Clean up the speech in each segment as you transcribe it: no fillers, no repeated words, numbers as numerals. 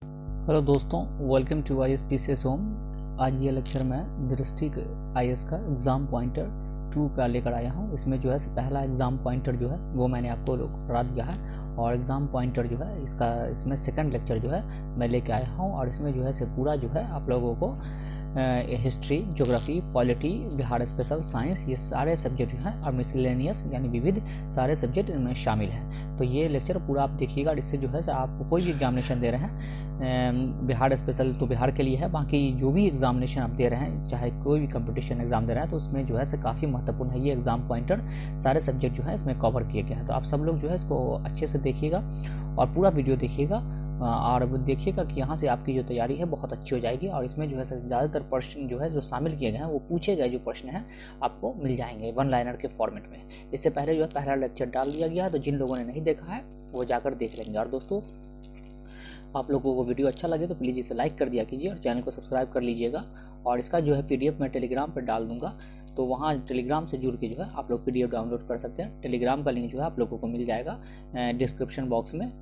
Hello दोस्तों, welcome to ISTCS home. आज ये लेक्चर मैं दृष्टि IS का एग्ज़ाम पॉइंटर 2 का लेकर आया हूँ। इसमें जो है पहला एग्ज़ाम पॉइंटर जो है वो मैंने आपको करा दिया है, और एग्ज़ाम पॉइंटर जो है इसमें सेकंड लेक्चर जो है मैं लेके आया हूँ। और इसमें जो है पूरा जो है आप लोगों को history, geography, polity, Bihar special, science, ये सारे सब्जेक्ट जो हैं और मिसलेनियस यानी विविध सारे सब्जेक्ट इनमें शामिल हैं। तो ये लेक्चर पूरा आप देखिएगा, और इससे जो है आप कोई भी एग्जामिनेशन दे रहे हैं, बिहार स्पेशल तो बिहार के लिए है, बाकी जो भी एग्जामिनेशन आप दे रहे हैं, चाहे कोई भी कंपटीशन एग्जाम दे रहे हैं, तो उसमें जो है काफ़ी महत्वपूर्ण है ये एग्जाम पॉइंटर। सारे सब्जेक्ट जो है इसमें कवर किए गए हैं। तो आप सब लोग जो है इसको अच्छे से देखिएगा और पूरा वीडियो देखिएगा, और देखिएगा कि यहाँ से आपकी जो तैयारी है बहुत अच्छी हो जाएगी। और इसमें जो है ज़्यादातर प्रश्न जो है जो शामिल किए गए हैं वो पूछे गए जो प्रश्न हैं आपको मिल जाएंगे वन लाइनर के फॉर्मेट में। इससे पहले जो है पहला लेक्चर डाल दिया गया है, तो जिन लोगों ने नहीं देखा है वो जाकर देख लेंगे। और दोस्तों, आप लोगों को वीडियो अच्छा लगे तो प्लीज़ इसे लाइक कर दिया कीजिए और चैनल को सब्सक्राइब कर लीजिएगा। और इसका जो है PDF मैं टेलीग्राम पर डाल दूंगा, तो वहाँ टेलीग्राम से जुड़ के जो है आप लोग PDF डाउनलोड कर सकते हैं। टेलीग्राम का लिंक जो है आप लोगों को मिल जाएगा डिस्क्रिप्शन बॉक्स में।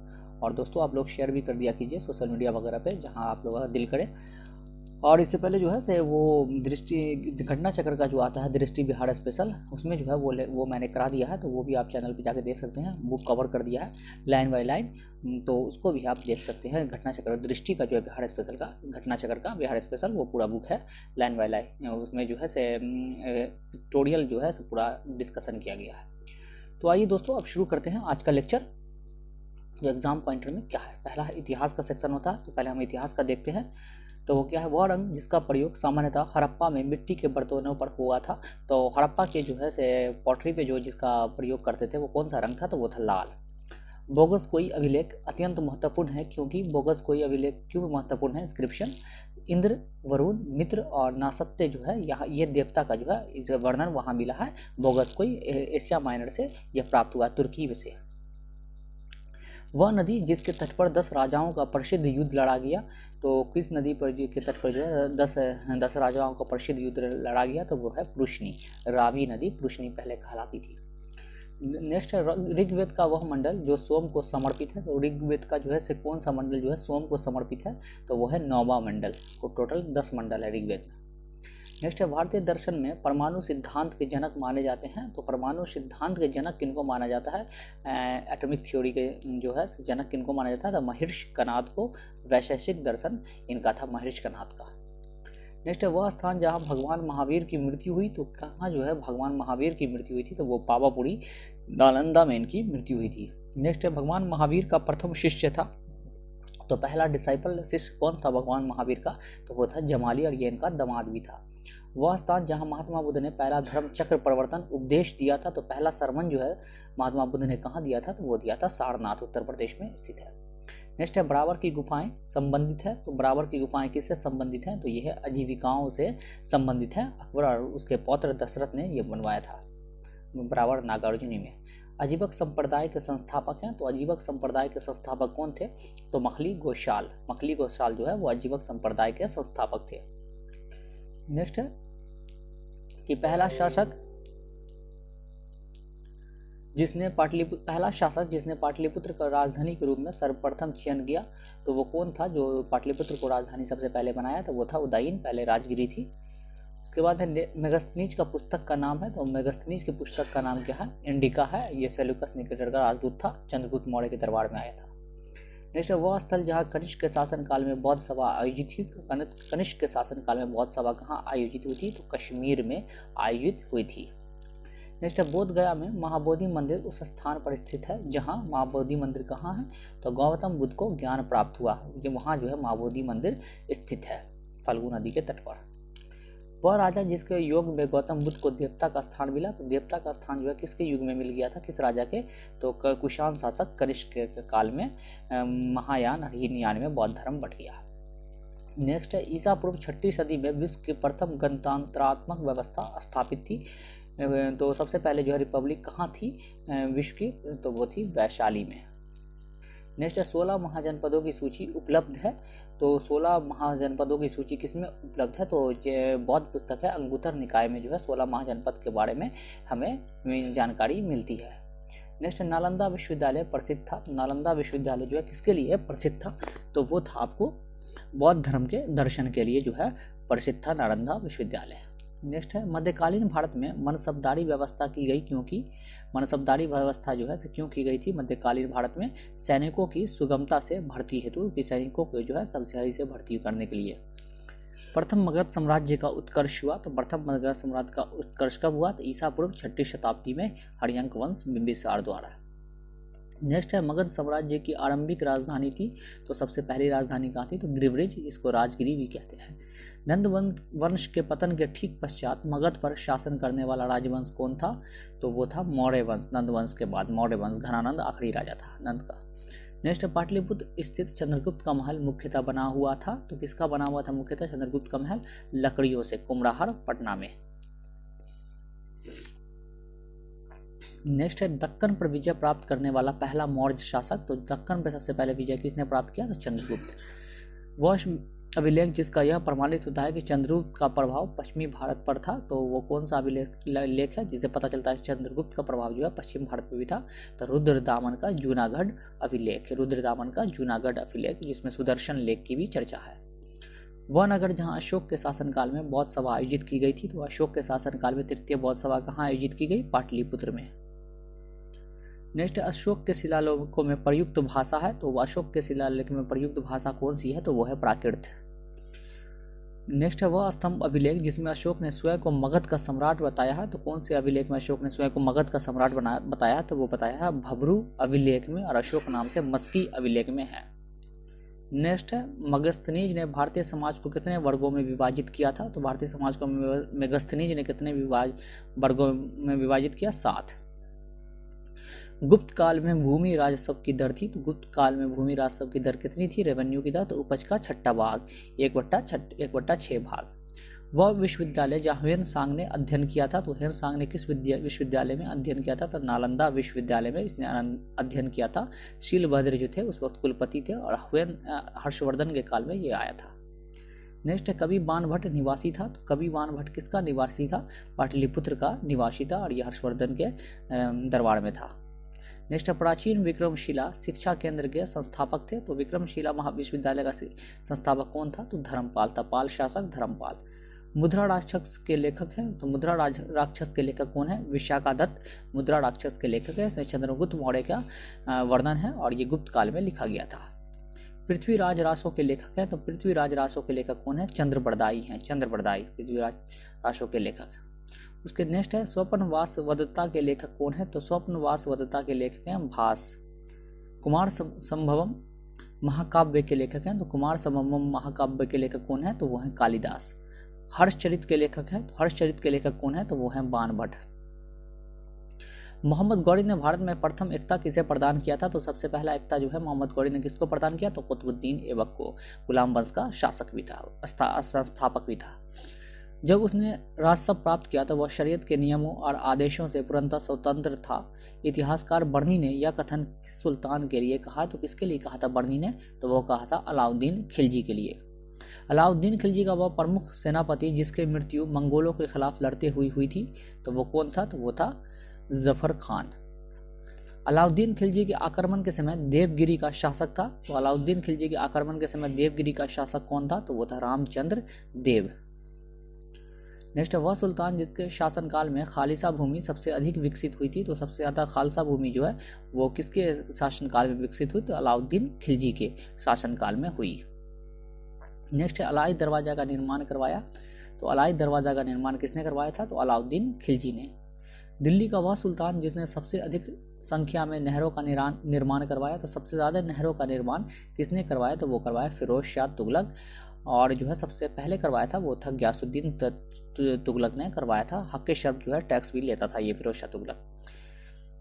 और दोस्तों, आप लोग शेयर भी कर दिया कीजिए सोशल मीडिया वगैरह पे, जहां आप लोगों का दिल करे। और इससे पहले जो है वो दृष्टि घटना चक्र का जो आता है दृष्टि बिहार स्पेशल, उसमें जो है वो मैंने करा दिया है, तो वो भी आप चैनल पे जाके देख सकते हैं। बुक कवर कर दिया है लाइन बाय लाइन, तो उसको भी आप देख सकते हैं। घटना चक्र दृष्टि का जो है बिहार स्पेशल का, घटना चक्र का बिहार स्पेशल, वो पूरा बुक है लाइन बाय लाइन। उसमें जो है पिक्टोरियल जो है पूरा डिस्कशन किया गया है। तो आइए दोस्तों, अब शुरू करते हैं आज का लेक्चर। जो एग्जाम पॉइंटर में क्या है, पहला इतिहास का सेक्शन होता है, तो पहले हम इतिहास का देखते हैं। तो वो क्या है, वह रंग जिसका प्रयोग सामान्यतः हड़प्पा में मिट्टी के बर्तनों पर हुआ था। तो हड़प्पा के जो है पॉटरी पे जो जिसका प्रयोग करते थे वो कौन सा रंग था, तो वो था लाल। बोगस कोई अभिलेख अत्यंत महत्वपूर्ण है, क्योंकि बोगस कोई अभिलेख क्यों महत्वपूर्ण है? इंस्क्रिप्शन इंद्र, वरुण, मित्र और नासत्य जो है यहाँ ये देवता का जो है वर्णन वहाँ मिला है। बोगस कोई एशिया माइनर से यह प्राप्त हुआ, तुर्की से। वह नदी जिसके तट पर 10 राजाओं का प्रसिद्ध युद्ध लड़ा गया, तो किस नदी पर के तट पर जो है 10 राजाओं का प्रसिद्ध युद्ध लड़ा गया, तो वो है पुरुषनी, रावी नदी पुरुषनी पहले कहलाती थी। नेक्स्ट है ऋग्वेद का वह मंडल जो सोम को समर्पित है। तो ऋग्वेद का जो है कौन सा मंडल जो है सोम को समर्पित है, तो वो है 9वां मंडल। तो टोटल 10 मंडल है ऋग्वेद में। नेक्स्ट है भारतीय दर्शन में परमाणु सिद्धांत के जनक माने जाते हैं। तो परमाणु सिद्धांत के जनक किनको माना जाता है? एटॉमिक थ्योरी के जो है जनक किनको माना जाता है? तो महर्षि कनाद को। वैशेषिक दर्शन इनका था महर्षि कनाद का। नेक्स्ट है वह स्थान जहाँ भगवान महावीर की मृत्यु हुई। तो कहाँ जो है भगवान महावीर की मृत्यु हुई थी, तो वो पावापुरी नालंदा में इनकी मृत्यु हुई थी। नेक्स्ट है भगवान महावीर का प्रथम शिष्य था। तो पहला डिसाइपल शिष्य कौन था भगवान महावीर का, तो वो था जमाली, और ये इनका दामाद भी था। वह स्थान जहां महात्मा बुद्ध ने पहला धर्म चक्र प्रवर्तन उपदेश दिया था। तो पहला सरमन जो है महात्मा बुद्ध ने कहाँ दिया था, तो वो दिया था सारनाथ, उत्तर प्रदेश में स्थित है। नेक्स्ट है बराबर की गुफाएं संबंधित है। तो बराबर की गुफाएं किससे संबंधित हैं, तो ये है आजीविकाओं से संबंधित है। अकबर और उसके पौत्र दशरथ ने ये बनवाया था बराबर नागार्जुनी में। अजीबक संप्रदाय के संस्थापक हैं। तो अजीबक संप्रदाय के संस्थापक कौन थे, तो मखली गोशाल। मखली गोशाल जो है वो अजीबक संप्रदाय के संस्थापक थे। नेक्स्ट है कि पहला शासक जिसने पाटलिपुत्र का राजधानी के रूप में सर्वप्रथम चयन किया, तो वो कौन था जो पाटलिपुत्र को राजधानी सबसे पहले बनाया, तो वो था उदयन, पहले राजगिरी थी। उसके बाद है मेगस्थनीज का पुस्तक का नाम है। तो मेगस्थनीज की पुस्तक का नाम क्या है, इंडिका है। ये सेल्यूकस निकेटर का राजदूत था, चंद्रगुप्त मौर्य के दरबार में आया था। नेक्स्ट वह स्थल जहाँ कनिष्क के शासनकाल में बौद्ध सभा आयोजित थी। कनिष्क के शासनकाल में बौद्ध सभा कहाँ आयोजित हुई थी, तो कश्मीर में आयोजित हुई थी। नेक्स्ट बोध गया में महाबोधि मंदिर उस स्थान पर स्थित है जहाँ महाबोधि मंदिर कहाँ है, तो गौतम बुद्ध को ज्ञान प्राप्त हुआ, वहाँ जो है महाबोधि मंदिर स्थित है फल्गु नदी के तट पर। वह राजा जिसके युग में गौतम बुद्ध को देवता का स्थान मिला। तो देवता का स्थान जो है किसके युग में मिल गया था, किस राजा के, तो कुषाण शासक कनिष्क के काल में महायान और हीनयान में बौद्ध धर्म बढ़ गया। नेक्स्ट है ईसा पूर्व 6वीं सदी में विश्व की प्रथम गणतंत्रात्मक व्यवस्था स्थापित थी। तो सबसे पहले जो है रिपब्लिक कहाँ थी विश्व की, तो वो थी वैशाली में। नेक्स्ट है 16 महाजनपदों की सूची उपलब्ध है। तो 16 महाजनपदों की सूची किसमें उपलब्ध है, तो बौद्ध पुस्तक है अंगुत्तर निकाय में जो है 16 महाजनपद के बारे में हमें जानकारी मिलती है। नेक्स्ट नालंदा विश्वविद्यालय प्रसिद्ध था। नालंदा विश्वविद्यालय जो है किसके लिए प्रसिद्ध था, तो वो था आपको बौद्ध धर्म के दर्शन के लिए जो है प्रसिद्ध था नालंदा विश्वविद्यालय। नेक्स्ट है मध्यकालीन भारत में मनसबदारी व्यवस्था की गई, क्योंकि मनसबदारी व्यवस्था जो है क्यों की गई थी मध्यकालीन भारत में, सैनिकों की सुगमता से भर्ती हेतु, कि सैनिकों को जो है सबसे से भर्ती करने के लिए। प्रथम मगध साम्राज्य का उत्कर्ष हुआ, तो प्रथम मगध साम्राज्य का उत्कर्ष कब हुआ, तो ईसा पूर्व 6वीं शताब्दी में हर्यंक वंश बिंबिसार द्वारा। नेक्स्ट है मगध साम्राज्य की आरंभिक राजधानी थी, तो सबसे पहली राजधानी कहाँ थी, तो गिरिब्रिज, इसको राजगिरी भी कहते हैं। नंद वंश के पतन के ठीक पश्चात मगध पर शासन करने वाला राजवंश कौन था, तो वो था मौर्य वंश। नंद वंश के बाद मौर्य वंश, घनानंद आखिरी राजा था नंद का। नेक्स्ट पाटलिपुत्र स्थित चंद्रगुप्त का महल मुख्यतः बना हुआ था, तो किसका बना हुआ था मुख्यतः चंद्रगुप्त का महल, लकड़ियों से, कुमराहर पटना में। नेक्स्ट है दक्कन पर विजय प्राप्त करने वाला पहला मौर्य शासक, तो दक्कन पर सबसे पहले विजय किसने प्राप्त किया, तो चंद्रगुप्त। वह अभिलेख जिसका यह प्रमाणित होता है कि चंद्रगुप्त का प्रभाव पश्चिमी भारत पर था, तो वो कौन सा अभिलेख है जिससे पता चलता है कि चंद्रगुप्त का प्रभाव जो है पश्चिम भारत में भी था, तो रुद्रदामन का जूनागढ़ अभिलेख, रुद्रदामन का जूनागढ़ अभिलेख, जिसमें सुदर्शन लेख की भी चर्चा है। वह नगर जहां अशोक के शासनकाल में बौद्ध सभा आयोजित की गई थी, तो अशोक के शासनकाल में तृतीय बौद्ध सभा कहाँ आयोजित की गई, पाटलिपुत्र में। नेक्स्ट अशोक के शिलालेखों में प्रयुक्त भाषा है, तो अशोक के शिलालेख में प्रयुक्त भाषा कौन सी है, तो वो है प्राकृत। नेक्स्ट है वह स्तंभ अभिलेख जिसमें अशोक ने स्वयं को मगध का सम्राट बताया है, तो कौन से अभिलेख में अशोक ने स्वयं को मगध का सम्राट बताया है, तो वो बताया है भब्रू अभिलेख में, और अशोक नाम से मस्की अभिलेख में है। नेक्स्ट है मगस्थनीज ने भारतीय समाज को कितने वर्गों में विभाजित किया था, तो भारतीय समाज को मगस्थनीज ने कितने वर्गों में विभाजित किया, 7। गुप्त काल में भूमि राजस्व की दर थी, तो गुप्त काल में भूमि राजस्व की दर कितनी थी, रेवेन्यू की दर, तो उपज का 6वां भाग, 1/6 भाग। वह विश्वविद्यालय जहाँ ह्वेन-सांग ने अध्ययन किया था, तो ह्वेन-सांग ने किस विश्वविद्यालय में अध्ययन किया था, तो नालंदा विश्वविद्यालय में इसने अध्ययन किया था। शीलभद्र जो थे उस वक्त कुलपति थे, और हर्षवर्धन के काल में ये आया था। नेक्स्ट है कवि बाणभट्ट निवासी था, तो कवि बाणभट्ट किसका निवासी था, पाटलिपुत्र का निवासी था, और यह हर्षवर्धन के दरबार में था। नेक्स्ट प्राचीन विक्रमशिला शिक्षा केंद्र के संस्थापक थे, तो विक्रमशिला महाविश्वविद्यालय का संस्थापक कौन था, तो धर्मपाल था, पाल शासक धर्मपाल। मुद्रा राक्षस के लेखक हैं, तो मुद्रा राक्षस के लेखक कौन है, विशाखा दत्त मुद्रा राक्षस के लेखक है। इसमें चंद्रगुप्त मौर्य का वर्णन है, और ये गुप्त काल में लिखा गया था। पृथ्वीराज रासो के लेखक हैं, तो पृथ्वीराज रासो के लेखक कौन है, चंद्रबरदाई हैं, चंद्रबरदाई पृथ्वीराज रासो के लेखक। उसके नेक्स्ट है स्वप्नवास वदत्ता के लेखक कौन है, तो स्वप्नवास वदत्ता के लेखक हैं भास। कुमार संभवम महाकाव्य के लेखक हैं, तो कुमार संभवम महाकाव्य के लेखक कौन है, तो वो हैं कालिदास। हर्षचरित के लेखक हैं, तो हर्षचरित के लेखक कौन है, तो वो हैं बाणभट्ट। मोहम्मद गौरी ने भारत में प्रथम एकता किसे प्रदान किया था, तो सबसे पहला एकता जो है मोहम्मद गौरी ने किसको प्रदान किया, तो कुतुबुद्दीन ऐबक को, गुलाम वंश का शासक भी था, संस्थापक भी था। जब उसने राजस्व प्राप्त किया तो वह शरीयत के नियमों और आदेशों से पूर्णतः स्वतंत्र था। इतिहासकार बर्नी ने यह कथन किस सुल्तान के लिए कहा, तो किसके लिए कहा था बर्नी ने, तो वो कहा था अलाउद्दीन खिलजी के लिए। अलाउद्दीन खिलजी का वह प्रमुख सेनापति जिसकी मृत्यु मंगोलों के खिलाफ लड़ते हुई थी, तो वो कौन था, तो वो था जफर खान। अलाउद्दीन खिलजी के आक्रमण के समय देवगिरी का शासक था, तो अलाउद्दीन खिलजी के आक्रमण के समय देवगिरी का शासक कौन था, तो वो था रामचंद्र देव। नेक्स्ट वह सुल्तान जिसके शासनकाल में खालिसा भूमि सबसे अधिक विकसित हुई थी, तो सबसे ज़्यादा खालसा भूमि जो है वो किसके शासनकाल में विकसित हुई, तो अलाउद्दीन खिलजी के शासनकाल में हुई। नेक्स्ट अलाई दरवाजा का निर्माण करवाया, तो अलाई दरवाजा का निर्माण किसने करवाया था, तो अलाउद्दीन खिलजी ने। दिल्ली का वह सुल्तान जिसने सबसे अधिक संख्या में नहरों का निर्माण करवाया, तो सबसे ज़्यादा नहरों का निर्माण किसने करवाया, तो वो करवाया फिरोज शाह तुगलक, और जो है सबसे पहले करवाया था वो था गयासुद्दीन तुगलक ने करवाया था। हक शर्फ जो है टैक्स भी लेता था ये फिरोज शाह तुगलक।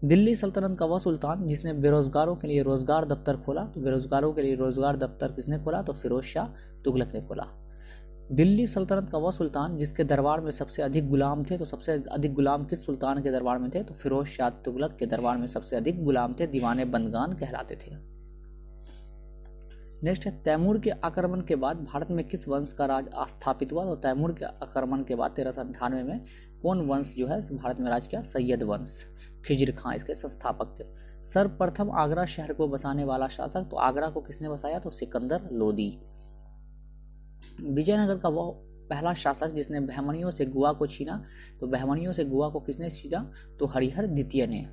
दिल्ली सल्तनत का वह सुल्तान जिसने बेरोजगारों के लिए रोजगार दफ्तर खोला, तो बेरोजगारों के लिए रोजगार दफ्तर किसने खोला, तो फिरोज शाह तुगलक ने खोला। दिल्ली सल्तनत का वह सुल्तान जिसके दरबार में सबसे अधिक गुलाम थे, तो सबसे अधिक गुलाम किस सुल्तान के दरबार में थे, तो फिरोज शाह तुगलक के दरबार में सबसे अधिक गुलाम थे, दीवाने बंदगान कहलाते थे। नेक्स्ट है तैमूर के आक्रमण के बाद भारत में किस वंश का राज स्थापित हुआ? तो तैमूर के आक्रमण के बाद 1398 में कौन वंश जो है भारत में राज किया? सैयद वंश। खिजर खां इसके संस्थापक थे। सर्वप्रथम आगरा शहर को बसाने वाला शासक, तो आगरा को किसने बसाया? तो सिकंदर लोदी। विजयनगर का वह पहला शासक जिसने बहमनियों से गोवा को छीना, तो बहमनियों से गोवा को किसने छीना? तो हरिहर द्वितीय ने।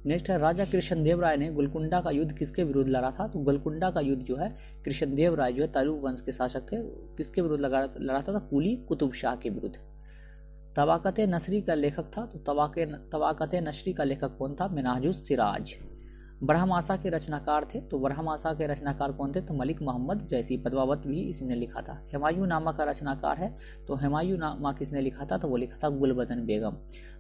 नेक्स्ट है राजा कृष्णदेव राय ने गोलकुंडा का युद्ध किसके विरुद्ध लड़ा था? तो गोलकुंडा का युद्ध जो है कृष्णदेव राय जो है तालुक वंश के शासक थे, किसके विरुद्ध लड़ा था? कुली कुतुब शाह के विरुद्ध। तबाकते नसरी का लेखक था, तो तबाकते नसरी का लेखक कौन था? मिन्हाजुस सिराज। ब्रह्मासा के रचनाकार थे, तो ब्रह्मासा के रचनाकार कौन थे? तो मलिक मोहम्मद जैसी। पद्मावत भी इसने लिखा था। हुमायूं नामा का रचनाकार है, तो हुमायूं नामा किसने लिखा था? तो वो लिखा था गुलबदन बेगम।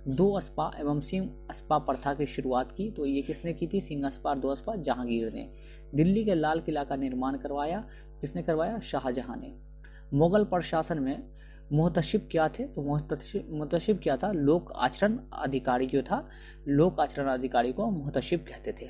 2 अस्पा एवं सिंह अस्पा प्रथा की शुरुआत की, तो ये किसने की थी? सिंह अस्पा और 2 अस्पा जहांगीर ने। दिल्ली के लाल किला का निर्माण करवाया, किसने करवाया? शाहजहां ने। मुगल प्रशासन में मुहतशिब क्या थे? तो मुहतशिब क्या था? लोक आचरण अधिकारी जो था, लोक आचरण अधिकारी को मुहतशिब कहते थे।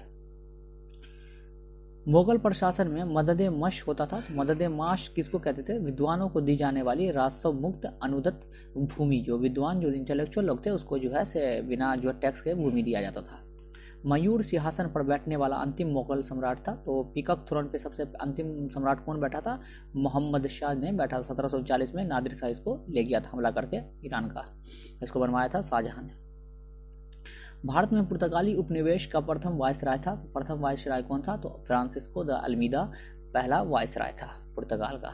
मुगल प्रशासन में मददे मश होता था, तो मददे माश किसको कहते थे? विद्वानों को दी जाने वाली राजस्व मुक्त अनुदत्त भूमि, जो विद्वान जो इंटेलेक्चुअल लोग थे उसको जो है से बिना जो टैक्स के भूमि दिया जाता था। मयूर सिंहासन पर बैठने वाला अंतिम मुगल सम्राट था, तो पीकॉक थ्रोन पे सबसे अंतिम सम्राट कौन बैठा था? मोहम्मद शाह ने बैठा। 1740 में नादिर शाह इसको ले गया था हमला करके ईरान का, इसको बनवाया था शाहजहां ने। भारत में पुर्तगाली उपनिवेश का प्रथम वायसराय था, प्रथम वायसराय कौन था? तो फ्रांसिस्को द अल्मीदा पहला वायसराय था पुर्तगाल का।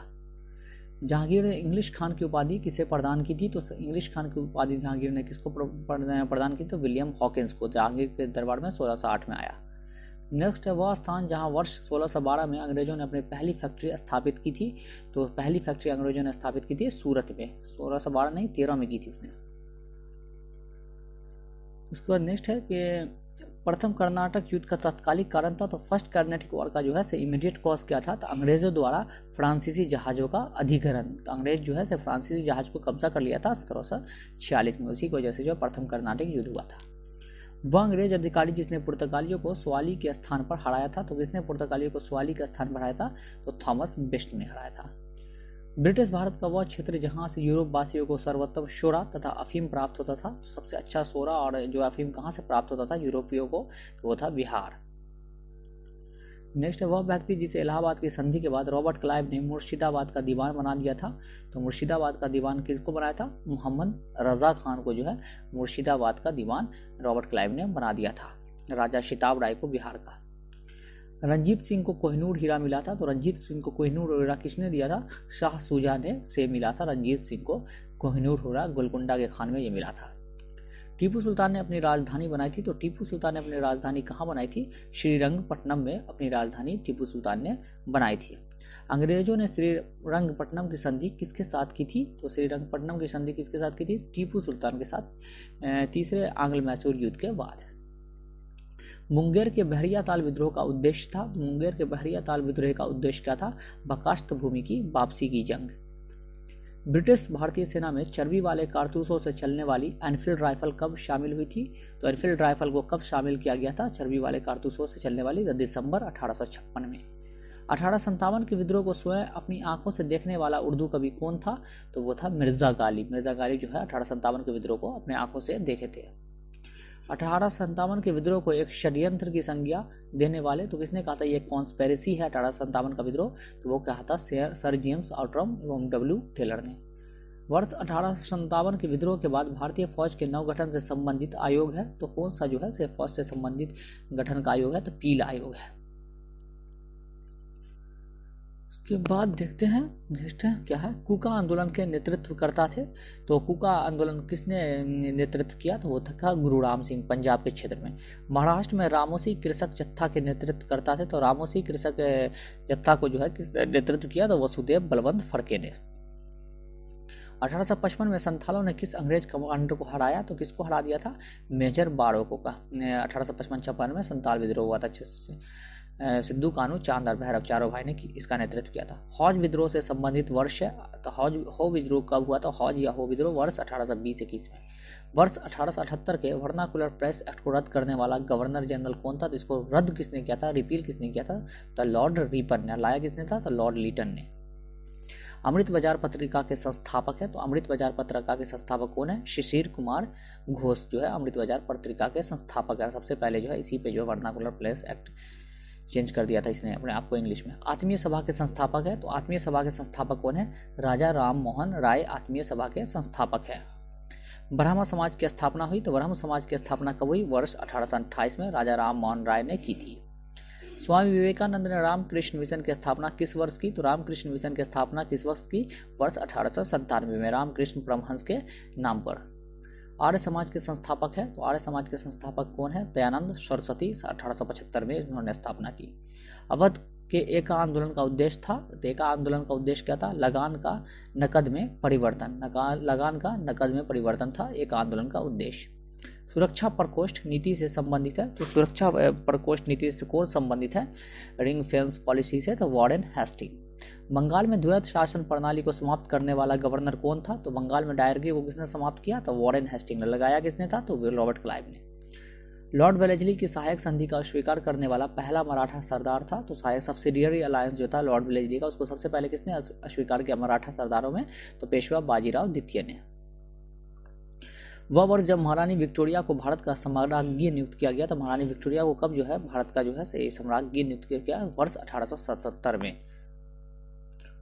जहांगीर ने इंग्लिश खान की उपाधि किसे प्रदान की थी? तो इंग्लिश खान की उपाधि जहांगीर ने किसको प्रदान की? तो विलियम हॉकिंस को। जहांगीर के दरबार में 1608 में आया। नेक्स्ट है वह स्थान जहां वर्ष 1612 में अंग्रेजों ने अपनी पहली फैक्ट्री स्थापित की थी, तो पहली फैक्ट्री अंग्रेजों ने स्थापित की थी सूरत में। 1612 नहीं 13 में की थी उसने। उसके बाद नेक्स्ट है कि प्रथम कर्नाटक युद्ध का तात्कालिक कारण था, तो फर्स्ट कर्नाटिक वॉर का जो है से इमीडिएट कॉज क्या था? तो अंग्रेजों द्वारा फ्रांसीसी जहाज़ों का अधिग्रहण। तो अंग्रेज जो है से फ्रांसीसी जहाज को कब्जा कर लिया था 1746 में, उसी की वजह से जो प्रथम कर्नाटक युद्ध हुआ था। वह अंग्रेज अधिकारी जिसने पुर्तगालियों को स्वाली के स्थान पर हराया था, तो किसने पुर्तगालियों को स्वाली के स्थान पर हराया था? तो थॉमस बेस्ट ने हराया था। ब्रिटिश भारत का वह क्षेत्र जहां से यूरोप वासियों को सर्वोत्तम शोरा तथा अफीम प्राप्त होता था, तो सबसे अच्छा शोरा और जो अफीम कहां से प्राप्त होता था यूरोपियों को? तो वो था बिहार। नेक्स्ट है वह व्यक्ति जिसे इलाहाबाद की संधि के बाद रॉबर्ट क्लाइव ने मुर्शिदाबाद का दीवान बना दिया था, तो मुर्शिदाबाद का दीवान किसको बनाया था? मोहम्मद रजा खान को जो है मुर्शिदाबाद का दीवान रॉबर्ट क्लाइव ने बना दिया था, राजा शिताब राय को बिहार का। रंजीत सिंह को कोहिनूर हीरा मिला था, तो रंजीत सिंह को कोहिनूर हीरा किसने दिया था? शाह सूजा ने से मिला था रंजीत सिंह को कोहिनूर हीरा, गोलकुंडा के खान में ये मिला था। टीपू सुल्तान ने अपनी राजधानी बनाई थी, तो टीपू सुल्तान ने अपनी राजधानी कहाँ बनाई थी? श्रीरंगपट्टनम में अपनी राजधानी टीपू सुल्तान ने बनाई थी। अंग्रेजों ने श्रीरंगपट्टनम की संधि किसके साथ की थी? तो श्रीरंगपट्टनम की संधि किसके साथ की थी? टीपू सुल्तान के साथ, तीसरे आंग्ल मैसूर युद्ध के बाद। मुंगेर के बहरिया ताल विद्रोह का उद्देश्य था, मुंगेर के बहरिया ताल विद्रोह का उद्देश्य क्या था? बकास्त भूमि की वापसी की जंग। ब्रिटिश भारतीय सेना में चर्बी वाले कारतूसों से चलने वाली एनफील्ड राइफल कब शामिल हुई थी? तो एनफील्ड राइफल को कब शामिल किया गया था? चर्बी वाले कारतूसों से चलने वाली दिसंबर 1856 में। 1857 के विद्रोह को स्वयं अपनी आंखों से देखने वाला उर्दू कवि कौन था? तो वो था मिर्जा गालिब। मिर्जा गालिब जो है 1857 के विद्रोह को अपने आंखों से देखे थे। 1857 के विद्रोह को एक षड्यंत्र की संज्ञा देने वाले, तो किसने कहा था ये कॉन्स्पेरेसी है 1857 का विद्रोह? तो वो कहा था सर जेम्स आउट्रम एवं डब्ल्यू टेलर ने। वर्ष 1857 के विद्रोह के बाद भारतीय फौज के नवगठन से संबंधित आयोग है, तो कौन सा जो है से फौज से संबंधित गठन का आयोग है? तो पील आयोग है। उसके बाद देखते हैं नेक्स्ट है क्या है। कुका आंदोलन के नेतृत्व करता थे, तो कुका आंदोलन किसने नेतृत्व किया? तो वो था गुरु राम सिंह, पंजाब के क्षेत्र में। महाराष्ट्र में रामोसी कृषक जत्था के नेतृत्व करता थे, तो रामोसी कृषक जत्था को जो है किसने नेतृत्व किया? तो वसुदेव बलवंत फड़के ने। 1855 में संथालों ने किस अंग्रेज कमांडर को हराया? तो किसको हरा दिया था? मेजर बारोको का। 1855-56 में संथाल विद्रोह हुआ था। सिद्धू कानू, चांद और भैरव चारों भाई ने इसका नेतृत्व किया था। हौज विद्रोह से संबंधित वर्ष है, तो हो विद्रोह कब हुआ था? हौज या हो विद्रोह वर्ष 1820-21 में। वर्ष 1878 के वर्नाकुलर प्रेस एक्ट को रद्द करने वाला गवर्नर जनरल कौन था? तो इसको रद्द किसने किया था, रिपील किसने किया था? तो लॉर्ड रिपन ने। लाया किसने था? तो लॉर्ड लीटन ने। अमृत बाजार पत्रिका के संस्थापक है, तो अमृत बाजार पत्रिका के संस्थापक कौन है? शिशिर कुमार घोष जो है अमृत बाजार पत्रिका के संस्थापक है। सबसे पहले जो है इसी पे जो वर्नाकुलर प्रेस एक्ट चेंज कर दिया था इसने अपने आप को इंग्लिश में। आत्मीय सभा के संस्थापक है, तो आत्मीय सभा के संस्थापक कौन है? राजा राम मोहन राय आत्मीय सभा के संस्थापक है। ब्राह्मण समाज की स्थापना हुई, तो ब्राह्मण समाज की स्थापना कब हुई? वर्ष 1828 में राजा राम मोहन राय ने की थी। स्वामी विवेकानंद ने रामकृष्ण मिशन की स्थापना किस वर्ष की? तो रामकृष्ण मिशन की स्थापना किस वर्ष की? वर्ष 1897 में रामकृष्ण परमहंस के नाम पर। आर्य समाज के संस्थापक है, तो आर्य समाज के संस्थापक कौन है? दयानंद सरस्वती 1875 में इन्होंने स्थापना की। अवध के एका आंदोलन का उद्देश्य था, तो एका आंदोलन का उद्देश्य क्या था? लगान का नकद में परिवर्तन। लगान का नकद में परिवर्तन था एक आंदोलन का उद्देश्य। सुरक्षा प्रकोष्ठ नीति से संबंधित है, तो सुरक्षा प्रकोष्ठ नीति से कौन संबंधित है? रिंग फेंस पॉलिसी से, तो वार्डन हेस्टिंग। बंगाल में द्वैध शासन प्रणाली को समाप्त करने वाला गवर्नर कौन था? तो बंगाल में डायरगी को किसने समाप्त किया? तो वार्डन हेस्टिंग ने। लगाया किसने था? तो रॉबर्ट क्लाइव ने। लॉर्ड वेलेस्ली की सहायक संधि का स्वीकार करने वाला पहला मराठा सरदार था, तो सहायक सब्सिडियरी अलायंस जो था लॉर्ड वेलेस्ली का, उसको सबसे पहले किसने स्वीकार किया मराठा सरदारों में? तो पेशवा बाजीराव द्वितीय ने। वह वर्ष जब महारानी विक्टोरिया को भारत का सम्राज्ञी नियुक्त किया गया, तो महारानी विक्टोरिया को कब जो है भारत का जो है सम्राज्ञी नियुक्त किया गया? वर्ष 1877 में।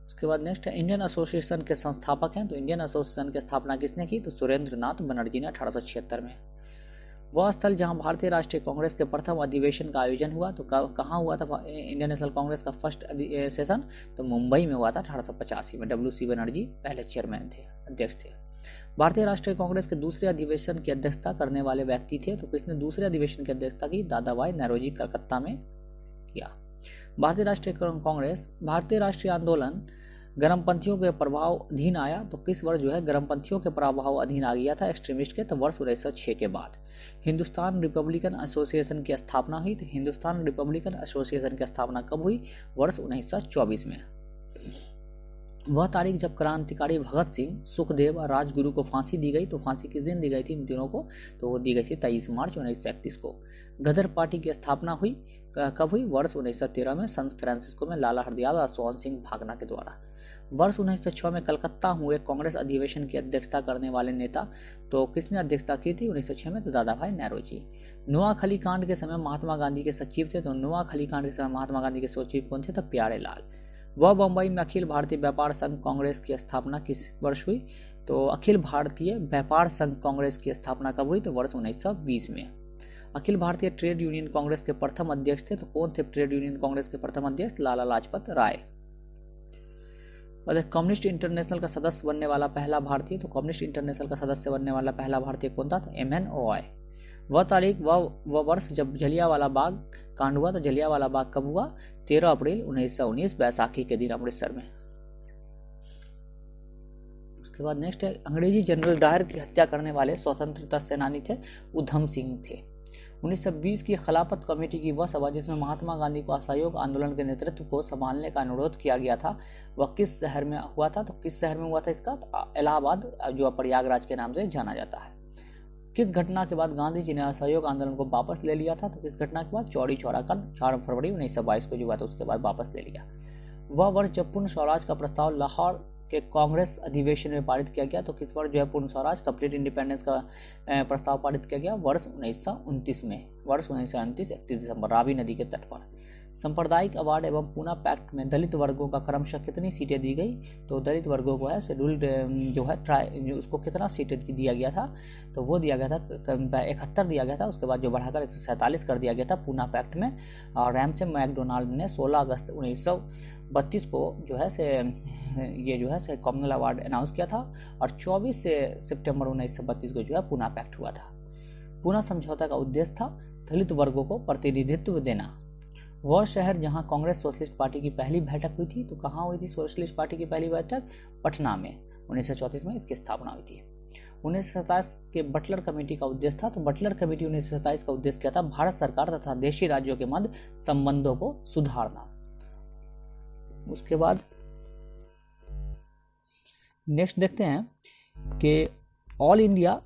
उसके बाद नेक्स्ट है इंडियन एसोसिएशन के संस्थापक हैं, तो इंडियन एसोसिएशन की स्थापना किसने की? तो सुरेंद्र नाथ बनर्जी ने 1876 में। वह स्थल जहां भारतीय राष्ट्रीय कांग्रेस के प्रथम अधिवेशन का आयोजन हुआ, तो कहाँ हुआ था इंडियन नेशनल कांग्रेस का फर्स्ट सेशन? तो मुंबई में हुआ था 1885 में। WC बनर्जी पहले चेयरमैन थे, अध्यक्ष थे। भारतीय राष्ट्रीय कांग्रेस के दूसरे अधिवेशन की अध्यक्षता करने वाले व्यक्ति थे, तो किसने दूसरे अधिवेशन की अध्यक्षता की? दादाभाई नौरोजी कलकत्ता में किया। भारतीय राष्ट्रीय कांग्रेस भारतीय राष्ट्रीय आंदोलन गर्मपंथियों के प्रभाव अधीन आया, तो किस वर्ष जो है गर्मपंथियों के प्रभाव अधीन आ गया था एक्सट्रीमिस्ट के? तो वर्ष 1906 के बाद। हिंदुस्तान रिपब्लिकन एसोसिएशन की स्थापना हुई, तो हिंदुस्तान रिपब्लिकन एसोसिएशन की स्थापना कब हुई? वर्ष 1924 में। वह तारीख जब क्रांतिकारी भगत सिंह, सुखदेव और राजगुरु को फांसी दी गई, तो फांसी किस दिन दी गई थी इन तीनों को? तो वो दी गई थी 23 मार्च 1931 को। गदर पार्टी की स्थापना हुई कब हुई? वर्ष 1913 में सैन फ्रांसिस्को में लाला हरदयाल और सोहन सिंह भागना के द्वारा। वर्ष 1906 में कलकत्ता हुए कांग्रेस अधिवेशन की अध्यक्षता करने वाले नेता, तो किसने अध्यक्षता की थी 1906 में? तो दादाभाई नौरोजी। नोआखली कांड के समय महात्मा गांधी के सचिव थे, तो नोआखली कांड के समय महात्मा गांधी के सचिव कौन थे? तो प्यारे लाल। वह बम्बई में अखिल भारतीय व्यापार संघ कांग्रेस की स्थापना किस वर्ष हुई? तो अखिल भारतीय व्यापार संघ कांग्रेस की स्थापना कब हुई? तो वर्ष 1920 में। अखिल भारतीय ट्रेड यूनियन कांग्रेस के प्रथम अध्यक्ष थे, तो कौन थे ट्रेड यूनियन कांग्रेस के प्रथम अध्यक्ष? लाला लाजपत राय। कम्युनिस्ट इंटरनेशनल का सदस्य बनने वाला पहला भारतीय, तो कम्युनिस्ट इंटरनेशनल का सदस्य बनने वाला पहला भारतीय कौन था? तो MN रॉय। वह तारीख वह वर्ष जब जलियांवाला बाग कांड हुआ, तो जलियांवाला बाग कब हुआ? 13 अप्रैल 1919 बैसाखी के दिन अमृतसर में। उसके बाद नेक्स्ट है अंग्रेजी जनरल डायर की हत्या करने वाले स्वतंत्रता सेनानी थे, उधम सिंह थे। 1920 की खिलाफत कमेटी की वह सभा जिसमें महात्मा गांधी को असहयोग आंदोलन के नेतृत्व को संभालने का अनुरोध किया गया था, वह किस शहर में हुआ था? तो किस शहर में हुआ था इसका? तो इलाहाबाद, जो प्रयागराज के नाम से जाना जाता है। किस घटना के बाद गांधी जी ने असहयोग आंदोलन को वापस ले लिया था? तो किस घटना के बाद? चौड़ी चौरा कांड 4 फरवरी 1922 को जो हुआ था, उसके बाद वापस ले लिया। वह वर्ष जब पूर्ण स्वराज का प्रस्ताव लाहौर के कांग्रेस अधिवेशन में पारित किया गया, तो किस वर्ष जो है पूर्ण स्वराज कंप्लीट इंडिपेंडेंस का प्रस्ताव पारित किया गया? वर्ष 1929 में। वर्ष 1929 31 दिसंबर रावी नदी के तट पर। सांप्रदायिक अवार्ड एवं पूना पैक्ट में दलित वर्गों का क्रमशः कितनी सीटें दी गई? तो दलित वर्गों को है शेड्यूल्ड जो है उसको कितना सीटें दिया गया था? तो वो दिया गया था 71 दिया गया था, उसके बाद जो बढ़ाकर 147 कर दिया गया था पूना पैक्ट में। और रैमसे मैकडोनाल्ड ने 16 अगस्त 1932 को जो है से ये जो है से कॉमनवेल्थ अवार्ड अनाउंस किया था, और 24 सितंबर 1932 को जो है पूना पैक्ट हुआ था। पूना समझौता का उद्देश्य था दलित वर्गों को प्रतिनिधित्व देना। वह शहर जहां कांग्रेस सोशलिस्ट पार्टी की पहली बैठक हुई थी, तो कहां हुई थी सोशलिस्ट पार्टी की पहली बैठक? पटना में। 1934 में इसकी स्थापना हुई थी। 1927 के बटलर कमेटी का उद्देश्य था, तो बटलर कमेटी 1927 का उद्देश्य क्या था? भारत सरकार तथा देशी राज्यों के मध्य संबंधों को सुधारना। उसके बाद नेक्स्ट देखते हैं कि All India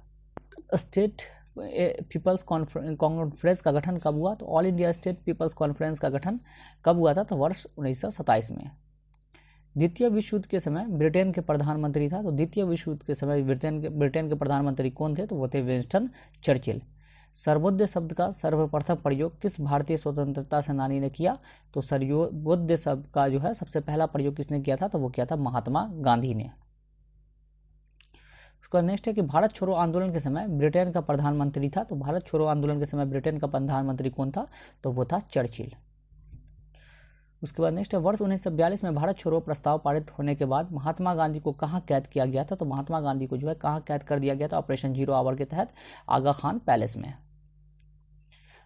State Peoples Conference का गठन कब हुआ? तो All India State Peoples Conference का गठन कब हुआ था? तो वर्ष 1927 में। द्वितीय विश्व युद्ध के समय ब्रिटेन के प्रधानमंत्री था, तो द्वितीय विश्व युद्ध के समय ब्रिटेन के प्रधानमंत्री कौन थे? तो वो थे विंस्टन चर्चिल। सर्वोदय शब्द का सर्वप्रथम प्रयोग किस भारतीय स्वतंत्रता सेनानी ने किया? तो सर्वोदय शब्द का जो है सबसे पहला प्रयोग किसने किया था? तो वो किया था महात्मा गांधी ने। उसका नेक्स्ट है कि भारत छोड़ो आंदोलन के समय ब्रिटेन का प्रधानमंत्री था, तो भारत छोड़ो आंदोलन के समय ब्रिटेन का प्रधानमंत्री कौन था? तो वो था चर्चिल। उसके बाद नेक्स्ट है वर्ष 1942 में भारत छोड़ो प्रस्ताव पारित होने के बाद महात्मा गांधी को कहां कैद किया गया था? तो महात्मा गांधी को जो है कहां कैद कर दिया गया था? ऑपरेशन जीरो आवर के तहत आगा खान पैलेस में।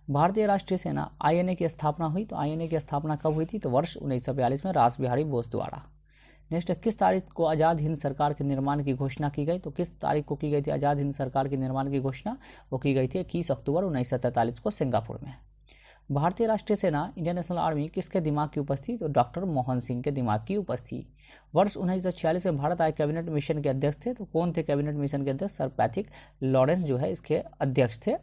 भारतीय राष्ट्रीय सेना आईएनए की स्थापना हुई, तो आईएनए की स्थापना कब हुई थी? तो वर्ष 1942 में रास बिहारी बोस द्वारा। नेक्स्ट है किस तारीख को आज़ाद हिंद सरकार के निर्माण की घोषणा की गई? तो किस तारीख को की गई थी आज़ाद हिंद सरकार के निर्माण की घोषणा? वो की गई थी 21 अक्टूबर 1943 को सिंगापुर में। भारतीय राष्ट्रीय सेना इंडियन नेशनल आर्मी किसके दिमाग की उपज थी? तो डॉक्टर मोहन सिंह के दिमाग की उपज थी। वर्ष 1946 में भारत आए कैबिनेट मिशन के अध्यक्ष थे, तो कौन थे कैबिनेट मिशन के अध्यक्ष? सर पैथिक लॉरेंस जो है इसके अध्यक्ष थे।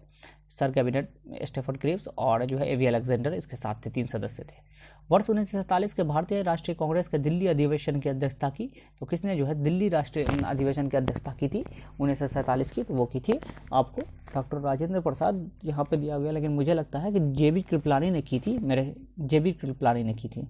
सर कैबिनेट स्टेफर्ड क्रिप्स और जो है एवी अलेक्जेंडर इसके साथ थे, 3 सदस्य थे। वर्ष 1947 के भारतीय राष्ट्रीय कांग्रेस के दिल्ली अधिवेशन की अध्यक्षता की, तो किसने जो है दिल्ली राष्ट्रीय अधिवेशन की अध्यक्षता की थी 1947 की? तो वो की थी आपको डॉक्टर राजेंद्र प्रसाद, यहाँ पे दिया गया, लेकिन मुझे लगता है कि जेबी कृपलानी ने की थी, जेबी कृपलानी ने की थी।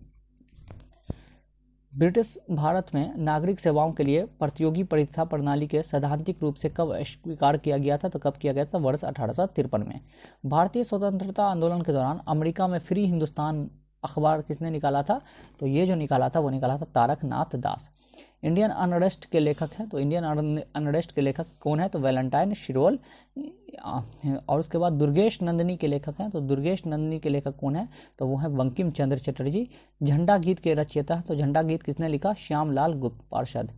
ब्रिटिश भारत में नागरिक सेवाओं के लिए प्रतियोगी परीक्षा प्रणाली के सैद्धांतिक रूप से कब स्वीकार किया गया था? तो कब किया गया था? वर्ष 1853 में। भारतीय स्वतंत्रता आंदोलन के दौरान अमेरिका में फ्री हिंदुस्तान अखबार किसने निकाला था? तो ये जो निकाला था वो निकाला था तारकनाथ दास। इंडियन अनरेस्ट के लेखक हैं, तो इंडियन अनरेस्ट के लेखक कौन है? तो वैलेंटाइन शिरोल। और उसके बाद दुर्गेश नंदिनी के लेखक हैं, तो दुर्गेश नंदिनी के लेखक कौन है? तो वो है बंकिम चंद्र चटर्जी। झंडा गीत के रचयिता, तो झंडा गीत किसने लिखा? श्यामलाल गुप्त पार्षद।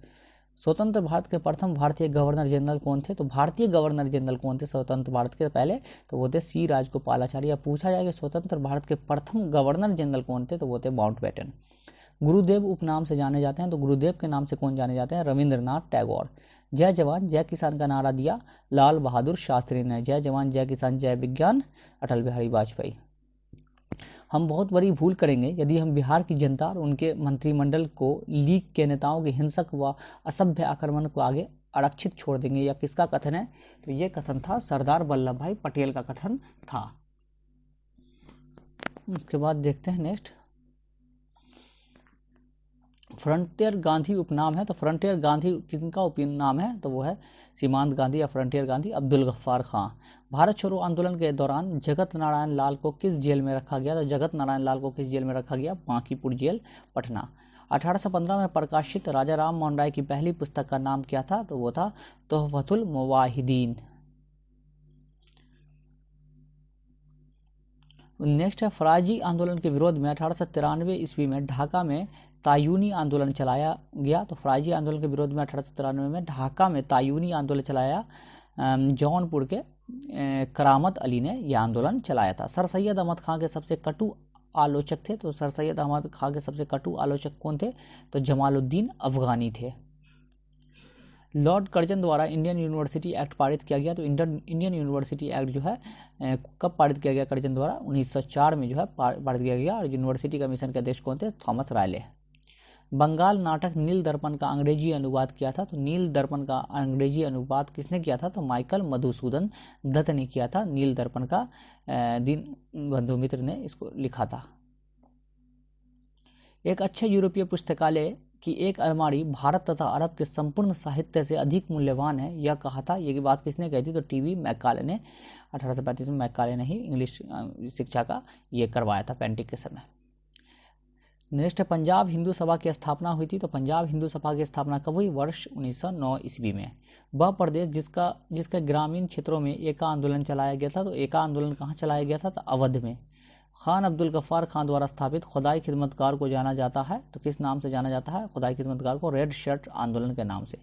स्वतंत्र भारत के प्रथम भारतीय गवर्नर जनरल कौन थे? तो भारतीय गवर्नर जनरल कौन थे स्वतंत्र भारत के पहले? तो वो थे सी राजगोपालाचारी। पूछा जाएगा स्वतंत्र भारत के प्रथम गवर्नर जनरल कौन थे? तो वो थे माउंटबेटन। गुरुदेव उपनाम से जाने जाते हैं, तो गुरुदेव के नाम से कौन जाने जाते हैं? रविंद्रनाथ टैगोर। जय जवान जय किसान का नारा दिया लाल बहादुर शास्त्री ने। जय जवान जय किसान जय विज्ञान अटल बिहारी वाजपेयी। हम बहुत बड़ी भूल करेंगे यदि हम बिहार की जनता और उनके मंत्रिमंडल को लीग के नेताओं के हिंसक व असभ्य आक्रमण को आगे आरक्षित छोड़ देंगे। यह किसका कथन है? तो ये कथन था सरदार वल्लभ भाई पटेल का कथन था। उसके बाद देखते हैं नेक्स्ट, फ्रंटियर गांधी उपनाम है, तो फ्रंटियर गांधी किनका उपनाम है? तो वो है सीमांत गांधी या फ्रंटियर गांधी अब्दुल गफ्फार खां। भारत छोड़ो आंदोलन के दौरान जगत नारायण लाल को किस जेल में रखा गया? तो जगत नारायण लाल को किस जेल में रखा गया? बांकीपुर जेल, पटना। 1815 में प्रकाशित राजा राम मोहन राय की पहली पुस्तक का नाम क्या था? तो वो था तोहफतुल मुवाहिदीन। नेक्स्ट है फराजी आंदोलन के विरोध में 1893 ईस्वी में ढाका में तायूनी आंदोलन चलाया गया। तो फराजी आंदोलन के विरोध में 1893 में ढाका में तायूनी आंदोलन चलाया जौनपुर के करामत अली ने यह आंदोलन चलाया था। सर सैयद अहमद खां के सबसे कटु आलोचक थे, तो सर सैयद अहमद खां के सबसे कटु आलोचक कौन थे? तो जमालुद्दीन अफगानी थे। लॉर्ड कर्जन द्वारा इंडियन यूनिवर्सिटी एक्ट पारित किया गया, तो इंडियन यूनिवर्सिटी एक्ट जो है कब पारित किया गया कर्जन द्वारा? 1904 में जो है पारित किया गया। और यूनिवर्सिटी कमीशन के अध्यक्ष कौन थे? थॉमस रायले। बंगाल नाटक नील दर्पण का अंग्रेजी अनुवाद किया था, तो नील दर्पण का अंग्रेजी अनुवाद किसने किया था? तो माइकल मधुसूदन दत्त ने किया था। नील दर्पण का दीन बंधु मित्र ने इसको लिखा था। एक अच्छे यूरोपीय पुस्तकालय कि एक अलमारी भारत तथा अरब के संपूर्ण साहित्य से अधिक मूल्यवान है, यह कहा था। ये बात किसने कही थी? तो टीवी मैकाले ने। 1835 में मैकाले ने ही इंग्लिश शिक्षा का ये करवाया था पेंटिक के समय। नेक्स्ट है पंजाब हिंदू सभा की स्थापना हुई थी, तो पंजाब हिंदू सभा की स्थापना कब हुई? वर्ष 1909 ईस्वी में। वह प्रदेश जिसका ग्रामीण क्षेत्रों में एका आंदोलन चलाया गया था, तो एका आंदोलन कहाँ चलाया गया था? तो अवध में। खान अब्दुल गफ्फार खान द्वारा स्थापित खुदाई खिदमतगार को जाना जाता है, तो किस नाम से जाना जाता है? खुदाई खिदमतगार को रेड शर्ट आंदोलन के नाम से।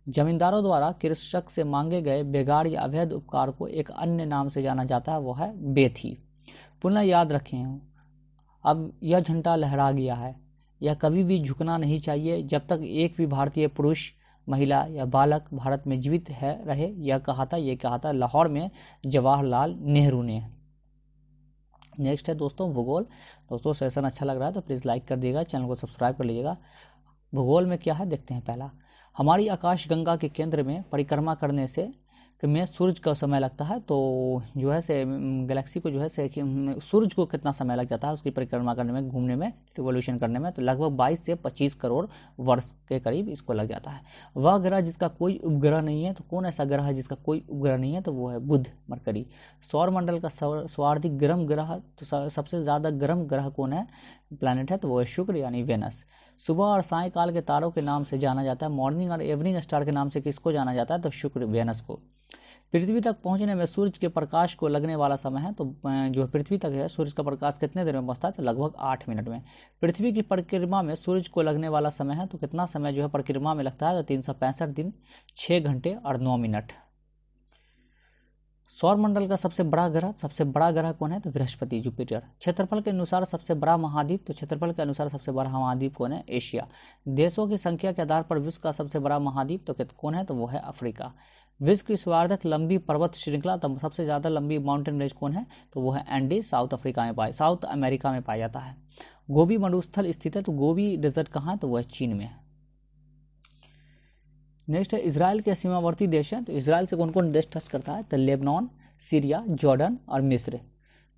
जमींदारों द्वारा कृषक से मांगे गए बेगार या अवैध उपकार को एक अन्य नाम से जाना जाता है, वो है बेथी। पुनः याद रखें, अब यह झंडा लहरा गया है, यह कभी भी झुकना नहीं चाहिए जब तक एक भी भारतीय पुरुष महिला या बालक भारत में जीवित है रहे, ये कहा था लाहौर में जवाहरलाल नेहरू ने। नेक्स्ट है दोस्तों भूगोल। दोस्तों सेशन अच्छा लग रहा है तो प्लीज़ लाइक कर दिएगा, चैनल को सब्सक्राइब कर लीजिएगा। भूगोल में क्या है देखते हैं। पहला, हमारी आकाश गंगा के केंद्र में परिक्रमा करने से में सूरज का समय लगता है, तो जो है से गैलेक्सी को जो है से सूरज को कितना समय लग जाता है उसकी परिक्रमा करने में, घूमने में, रिवोल्यूशन करने में, तो लगभग 22 से 25 करोड़ वर्ष के करीब इसको लग जाता है। वह ग्रह जिसका कोई उपग्रह नहीं है, तो कौन ऐसा ग्रह है जिसका कोई उपग्रह नहीं है, तो वो है बुध, मरकरी। सौर मंडल का सर्वाधिक गर्म ग्रह, तो सबसे ज़्यादा गर्म ग्रह कौन है, प्लैनेट है, तो वो है शुक्र यानी वेनस। सुबह और सायंकाल के तारों के नाम से जाना जाता है, मॉर्निंग और इवनिंग स्टार के नाम से किसको जाना जाता है, तो शुक्र वेनस को। पृथ्वी तक पहुंचने में सूरज के प्रकाश को लगने वाला समय है, तो जो पृथ्वी तक है सूरज का प्रकाश कितने देर में पहुंचता है, तो लगभग 8 मिनट में। पृथ्वी की परिक्रमा में सूरज को लगने वाला समय है, तो कितना समय जो है परिक्रमा में लगता है, तो 365 दिन 6 घंटे और 9 मिनट। सौर मंडल का सबसे बड़ा ग्रह कौन है, तो बृहस्पति, जुपिटर। क्षेत्रफल के अनुसार सबसे बड़ा महाद्वीप, तो क्षेत्रफल के अनुसार सबसे बड़ा महाद्वीप कौन है, एशिया। देशों की संख्या के आधार पर विश्व का सबसे बड़ा महाद्वीप तो कौन है, तो वो है अफ्रीका। विश्व की सर्वाधिक लंबी पर्वत श्रृंखला, तो सबसे ज्यादा लंबी माउंटेन रेंज कौन है, तो वो है एंडीज, साउथ अमेरिका में पाया जाता है। गोबी मरुस्थल स्थित है, तो गोबी डेजर्ट कहाँ है, तो वो है चीन में। नेक्स्ट है इजराइल के सीमावर्ती देश हैं, तो इजराइल से कौन कौन देश टच करता है, तो लेबनान, सीरिया, जॉर्डन और मिस्र।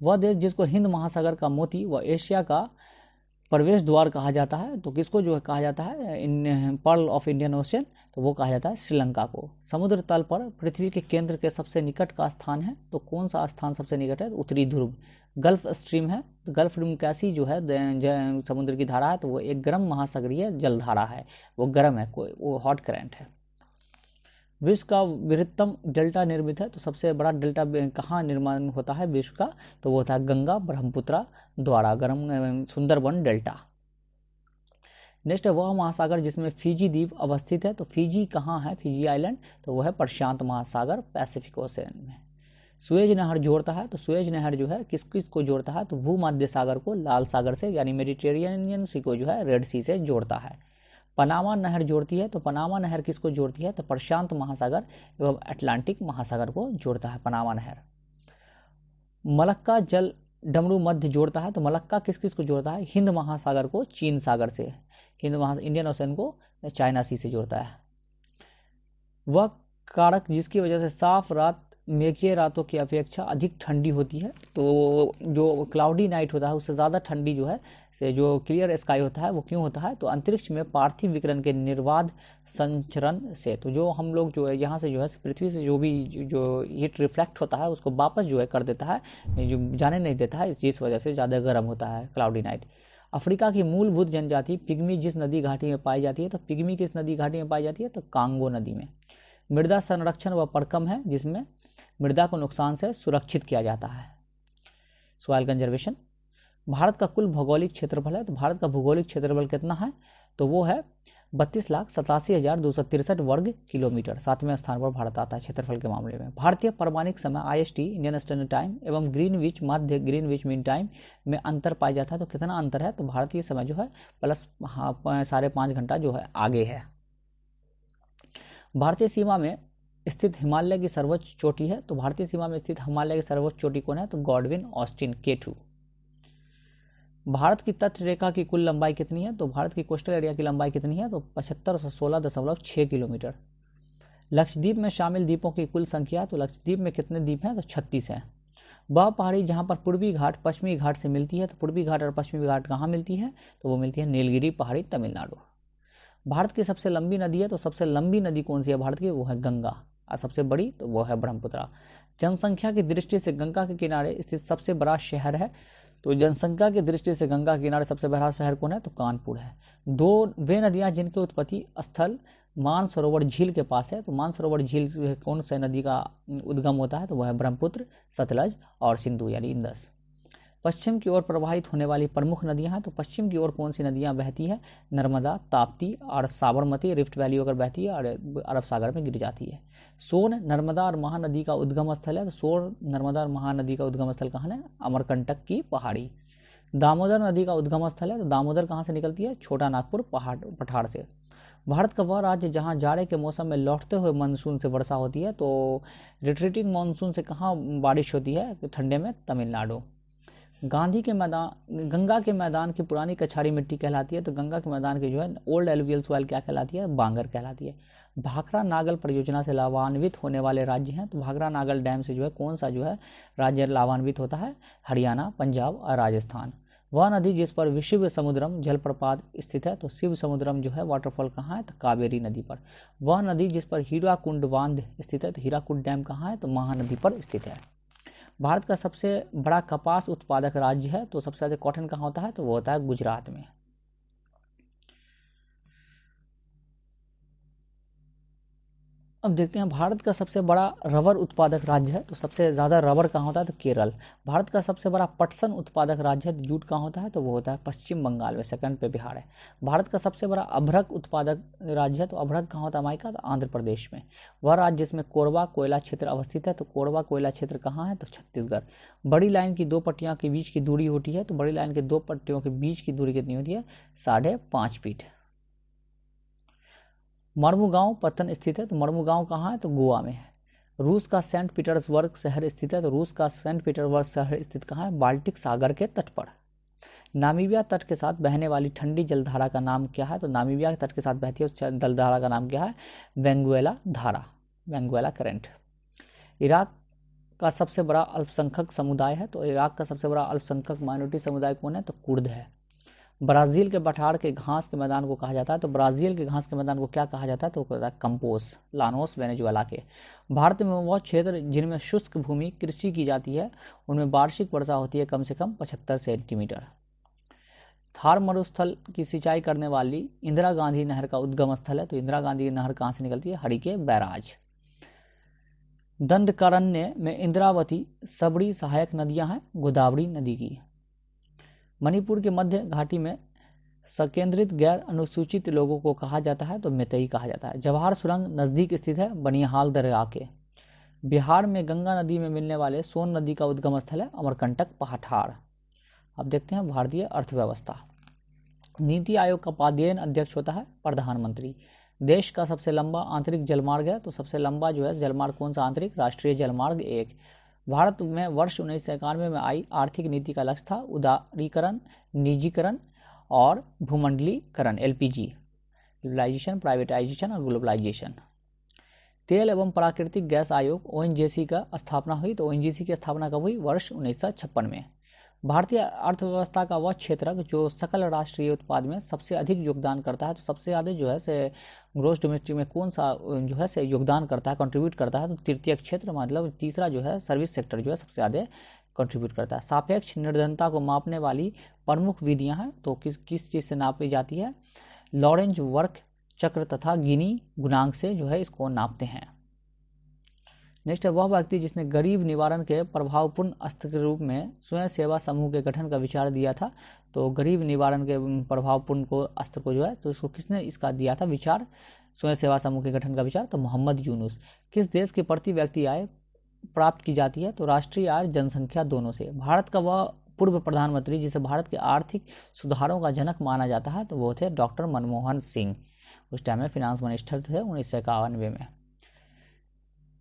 वह देश जिसको हिंद महासागर का मोती व एशिया का प्रवेश द्वार कहा जाता है, तो किसको जो है कहा जाता है, पर्ल ऑफ इंडियन ओशन, तो वो कहा जाता है श्रीलंका को। समुद्र तल पर पृथ्वी के केंद्र के सबसे निकट का स्थान है, तो कौन सा स्थान सबसे निकट है, उत्तरी ध्रुव। गल्फ स्ट्रीम है, तो गल्फ स्ट्रीम कैसी जो है समुद्र की धारा है, तो वो एक गर्म महासागरीय जलधारा है, वो गर्म है, वो हॉट करंट है। विश्व का बृहत्तम डेल्टा निर्मित है, तो सबसे बड़ा डेल्टा कहाँ निर्माण होता है विश्व का, तो वो होता है गंगा ब्रह्मपुत्रा द्वारा, सुंदरबन डेल्टा। नेक्स्ट है वह महासागर जिसमें फिजी द्वीप अवस्थित है, तो फिजी कहाँ है, फिजी आइलैंड, तो वो है प्रशांत महासागर, पैसिफिक ओशन में। सुएज नहर जोड़ता है, तो सुएज नहर जो है किस किस को जोड़ता है, तो भूमध्य सागर को लाल सागर से यानी मेडिटेरेनियन सी को जो है रेड सी से जोड़ता है। पनामा नहर जोड़ती है, तो पनामा नहर किसको जोड़ती है, तो प्रशांत महासागर एवं अटलांटिक महासागर को जोड़ता है पनामा नहर। मलक्का जल डमरू मध्य जोड़ता है, तो मलक्का किस किस को जोड़ता है, हिंद महासागर को चीन सागर से, इंडियन ओशन को चाइना सी से जोड़ता है। वह कारक जिसकी वजह से साफ रात मेघीय रातों की अपेक्षा अधिक ठंडी होती है, तो जो क्लाउडी नाइट होता है उससे ज़्यादा ठंडी जो है से जो क्लियर स्काई होता है वो क्यों होता है, तो अंतरिक्ष में पार्थिव विकिरण के निर्बाध संचरण से। तो जो हम लोग जो है यहाँ से जो है पृथ्वी से जो भी जो हीट रिफ्लेक्ट होता है उसको वापस जो है कर देता है, जो जाने नहीं देता है, इस वजह से ज़्यादा गर्म होता है क्लाउडी नाइट। अफ्रीका की मूलभूत जनजाति पिग्मी जिस नदी घाटी में पाई जाती है, तो पिग्मी किस नदी घाटी में पाई जाती है, तो कांगो नदी में। मृदा संरक्षण व परकम है जिसमें मृदा को नुकसान से सुरक्षित किया जाता है, सॉइल कंजर्वेशन। भारत का कुल भौगोलिक क्षेत्रफल है, तो भारत का भौगोलिक क्षेत्रफल कितना है, तो वो है 32,87,263 वर्ग किलोमीटर। 7वें स्थान पर भारत आता है क्षेत्रफल के मामले में। भारतीय प्रमाणिक समय IST इंडियन स्टैंडर्ड टाइम एवं ग्रीनविच मध्य ग्रीनविच मीन टाइम में अंतर पाया जाता है, तो कितना अंतर है, तो भारतीय समय जो है प्लस 5.5 घंटा जो है आगे है। भारतीय सीमा में स्थित हिमालय की सर्वोच्च चोटी है, तो भारतीय सीमा में स्थित हिमालय की सर्वोच्च चोटी कौन है, तो गॉडविन ऑस्टिन K2। भारत की तट रेखा की कुल लंबाई कितनी है, तो भारत की कोस्टल एरिया की लंबाई कितनी है, तो 7516.6 किलोमीटर। लक्षद्वीप में शामिल द्वीपों की कुल संख्या, तो लक्षद्वीप में कितने द्वीप हैं, तो 36 हैं। वह पहाड़ी जहां पर पूर्वी घाट पश्चिमी घाट से मिलती है, तो पूर्वी घाट और पश्चिमी घाट कहाँ मिलती है, तो वो मिलती है नीलगिरी पहाड़ी, तमिलनाडु। भारत की सबसे लंबी नदी है, तो सबसे लंबी नदी कौन सी है भारत की, वो है गंगा, और सबसे बड़ी तो वो है ब्रह्मपुत्रा। जनसंख्या की दृष्टि से गंगा के किनारे स्थित सबसे बड़ा शहर है, तो जनसंख्या की दृष्टि से गंगा के किनारे सबसे बड़ा शहर कौन है, तो कानपुर है। वे नदियां जिनके उत्पत्ति स्थल मानसरोवर झील के पास है, तो मानसरोवर झील कौन सी नदी का उद्गम होता है, तो वह है ब्रह्मपुत्र, सतलज और सिंधु यानी इंदस। पश्चिम की ओर प्रवाहित होने वाली प्रमुख नदियां हैं, तो पश्चिम की ओर कौन सी नदियां बहती है, नर्मदा, ताप्ती और साबरमती रिफ्ट वैली होकर बहती है और अरब सागर में गिर जाती है। सोन नर्मदा और महानदी का उद्गम स्थल है, तो सोन नर्मदा और महानदी का उद्गम स्थल कहाँ है, अमरकंटक की पहाड़ी। दामोदर नदी का उद्गम स्थल है, तो दामोदर कहाँ से निकलती है? छोटा नागपुर पठार से। भारत का वह राज्य जहाँ जाड़े के मौसम में लौटते हुए मानसून से वर्षा होती है, तो रिट्रीटिंग मानसून से कहाँ बारिश होती है ठंडे में? तमिलनाडु। गंगा के मैदान की पुरानी कछारी मिट्टी कहलाती है, तो गंगा के मैदान की जो है ओल्ड एलुवियल सॉइल क्या कहलाती है? बांगर कहलाती है। भाखरा नागल परियोजना से लाभान्वित होने वाले राज्य हैं, तो भाखरा नागल डैम से जो है कौन सा जो है राज्य लाभान्वित होता है? हरियाणा, पंजाब और राजस्थान। वह नदी जिस पर शिव समुद्रम जलप्रपात स्थित है, तो शिव समुद्रम जो है वाटरफॉल कहाँ है? तो कावेरी नदी पर। वह नदी जिस पर हीराकुंड बांध स्थित है, तो हीराकुंड डैम कहाँ है? तो महानदी पर स्थित है। भारत का सबसे बड़ा कपास उत्पादक राज्य है, तो सबसे ज्यादा कॉटन कहाँ होता है? तो वो होता है गुजरात में। अब देखते हैं भारत का सबसे बड़ा रबर उत्पादक राज्य है, तो सबसे ज़्यादा रबर कहाँ होता है? तो केरल। भारत का सबसे बड़ा पटसन उत्पादक राज्य है, तो जूट कहाँ होता है? तो वो होता है पश्चिम बंगाल में, सेकंड पे बिहार है। भारत का सबसे बड़ा अभ्रक उत्पादक राज्य है, तो अभ्रक कहाँ होता है माइका? तो आंध्र प्रदेश में। वह राज्य जिसमें कोरबा कोयला क्षेत्र अवस्थित है, तो कोरबा कोयला क्षेत्र कहाँ है? तो छत्तीसगढ़। बड़ी लाइन की दो पट्टियों के बीच की दूरी होती है, तो बड़ी लाइन के दो पट्टियों के बीच की दूरी कितनी होती है? 5.5 फीट। मर्मुगांव पत्तन स्थित है, तो मर्मुगांव कहाँ है? तो गोवा में है। रूस का सेंट पीटर्सबर्ग शहर स्थित है, तो रूस का सेंट पीटर्सबर्ग शहर स्थित कहाँ है? बाल्टिक सागर के तट पर। नामीबिया तट के साथ बहने वाली ठंडी जलधारा का नाम क्या है? तो नामीबिया तट के साथ बहती है उस जलधारा का नाम क्या है? वेंगुएला धारा, वेंगुएला करंट। इराक का सबसे बड़ा अल्पसंख्यक समुदाय है, तो इराक का सबसे बड़ा अल्पसंख्यक माइनॉरिटी समुदाय कौन है? तो कुर्द है। ब्राजील के पठार के घास के मैदान को कहा जाता है, तो ब्राजील के घास के मैदान को क्या कहा जाता है? तो कहता है कंपोस, लानोस वेनेजुएला के। भारत में वह क्षेत्र जिनमें शुष्क भूमि कृषि की जाती है, उनमें वार्षिक वर्षा होती है कम से कम 75 सेंटीमीटर। थार मरुस्थल की सिंचाई करने वाली इंदिरा गांधी नहर का उद्गम स्थल है, तो इंदिरा गांधी नहर कहाँ से निकलती है? हरिके बैराज। दंडकारण्य में इंद्रावती सबड़ी सहायक नदियां हैं गोदावरी नदी की। मणिपुर के मध्य घाटी में संकेंद्रित गैर अनुसूचित लोगों को कहा जाता है, तो मैतेई कहा जाता है। जवाहर सुरंग नजदीक स्थित है बनिहाल दर्या के। बिहार में गंगा नदी में मिलने वाले सोन नदी का उद्गम स्थल है अमरकंटक पठार। अब देखते हैं भारतीय अर्थव्यवस्था। नीति आयोग का उपाध्ययन अध्यक्ष होता है प्रधानमंत्री। देश का सबसे लंबा आंतरिक जलमार्ग है, तो सबसे लंबा जो है जलमार्ग कौन सा? आंतरिक राष्ट्रीय जलमार्ग 1। भारत में वर्ष 1991 में आई आर्थिक नीति का लक्ष्य था उदारीकरण, निजीकरण और भूमंडलीकरण, एलपीजी, लिबरलाइजेशन, प्राइवेटाइजेशन और ग्लोबलाइजेशन। तेल एवं प्राकृतिक गैस आयोग ओएनजीसी का स्थापना हुई, तो ओएनजीसी की स्थापना कब हुई? वर्ष 1956 में। भारतीय अर्थव्यवस्था का वह क्षेत्र जो सकल राष्ट्रीय उत्पाद में सबसे अधिक योगदान करता है, तो सबसे ज़्यादा जो है से ग्रोस डोमेस्टिक में कौन सा जो है से योगदान करता है, कंट्रीब्यूट करता है? तो तृतीय क्षेत्र, मतलब तीसरा जो है सर्विस सेक्टर जो है सबसे ज़्यादा कंट्रीब्यूट करता है। सापेक्ष निर्धनता को मापने वाली प्रमुख विधियां हैं, तो किस चीज़ से नापी जाती है? लॉरेंज वर्क चक्र तथा गिनी गुणांक से जो है इसको नापते हैं। नेक्स्ट है वह व्यक्ति जिसने गरीब निवारण के प्रभावपूर्ण अस्त्र के रूप में स्वयं सेवा समूह के गठन का विचार दिया था, तो गरीब निवारण के प्रभावपूर्ण को अस्त्र को जो है तो इसको किसने इसका दिया था विचार, स्वयं सेवा समूह के गठन का विचार? तो मोहम्मद यूनुस। किस देश की प्रति व्यक्ति आय प्राप्त की जाती है? तो राष्ट्रीय आय जनसंख्या दोनों से। भारत का वह पूर्व प्रधानमंत्री जिसे भारत के आर्थिक सुधारों का जनक माना जाता है, तो वो थे डॉक्टर मनमोहन सिंह। उस टाइम में फिनांस मिनिस्टर थे 1991 में।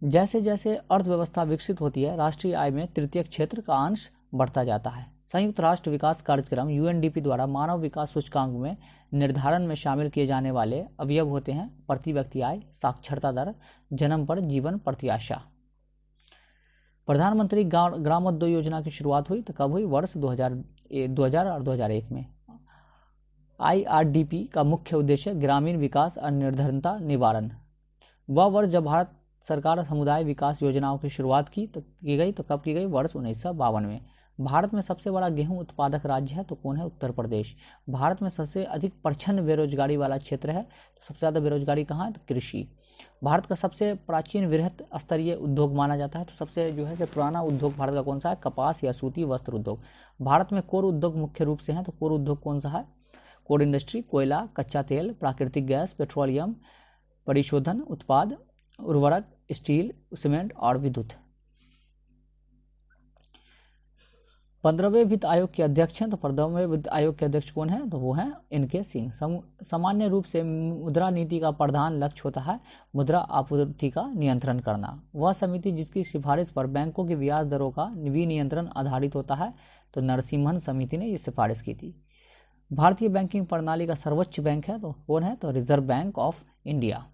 जैसे जैसे अर्थव्यवस्था विकसित होती है, राष्ट्रीय आय में तृतीय क्षेत्र का अंश बढ़ता जाता है। संयुक्त राष्ट्र विकास कार्यक्रम यूएनडीपी द्वारा मानव विकास सूचकांक में निर्धारण में शामिल किए जाने वाले अवयव होते हैं प्रति व्यक्ति आय, साक्षरता दर, जन्म पर जीवन प्रत्याशा। प्रधानमंत्री ग्रामोद्योग योजना की शुरुआत हुई तो कब हुई? वर्ष 2000 और 2001 में। आईआरडीपी का मुख्य उद्देश्य ग्रामीण विकास और निर्धनता निवारण। वह वर्ष जब भारत सरकार समुदाय विकास योजनाओं की शुरुआत की गई तो कब की गई? वर्ष 1952 में। भारत में सबसे बड़ा गेहूं उत्पादक राज्य है तो कौन है? उत्तर प्रदेश। भारत में सबसे अधिक प्रच्छन्न बेरोजगारी वाला क्षेत्र है, तो सबसे ज्यादा बेरोजगारी कहाँ है? तो कृषि। भारत का सबसे प्राचीन वृहत स्तरीय उद्योग माना जाता है, तो सबसे जो है पुराना उद्योग भारत का कौन सा है? कपास या सूती वस्त्र उद्योग। भारत में कोर उद्योग मुख्य रूप से है, तो कोर उद्योग कौन सा है? कोर इंडस्ट्री कोयला, कच्चा तेल, प्राकृतिक गैस, पेट्रोलियम, परिशोधन उत्पाद, उर्वरक, स्टील, सीमेंट और विद्युत। 15वें वित्त आयोग के अध्यक्ष हैं, तो 15वें वित्त आयोग के अध्यक्ष कौन है, तो वो हैं इनके सिंह। सामान्य रूप से मुद्रा नीति का प्रधान लक्ष्य होता है मुद्रा आपूर्ति का नियंत्रण करना। वह समिति जिसकी सिफारिश पर बैंकों की ब्याज दरों का विनियंत्रण आधारित होता है, तो नरसिम्हन समिति ने ये सिफारिश की थी। भारतीय बैंकिंग प्रणाली का सर्वोच्च बैंक है, तो कौन है, तो reserve bank of India.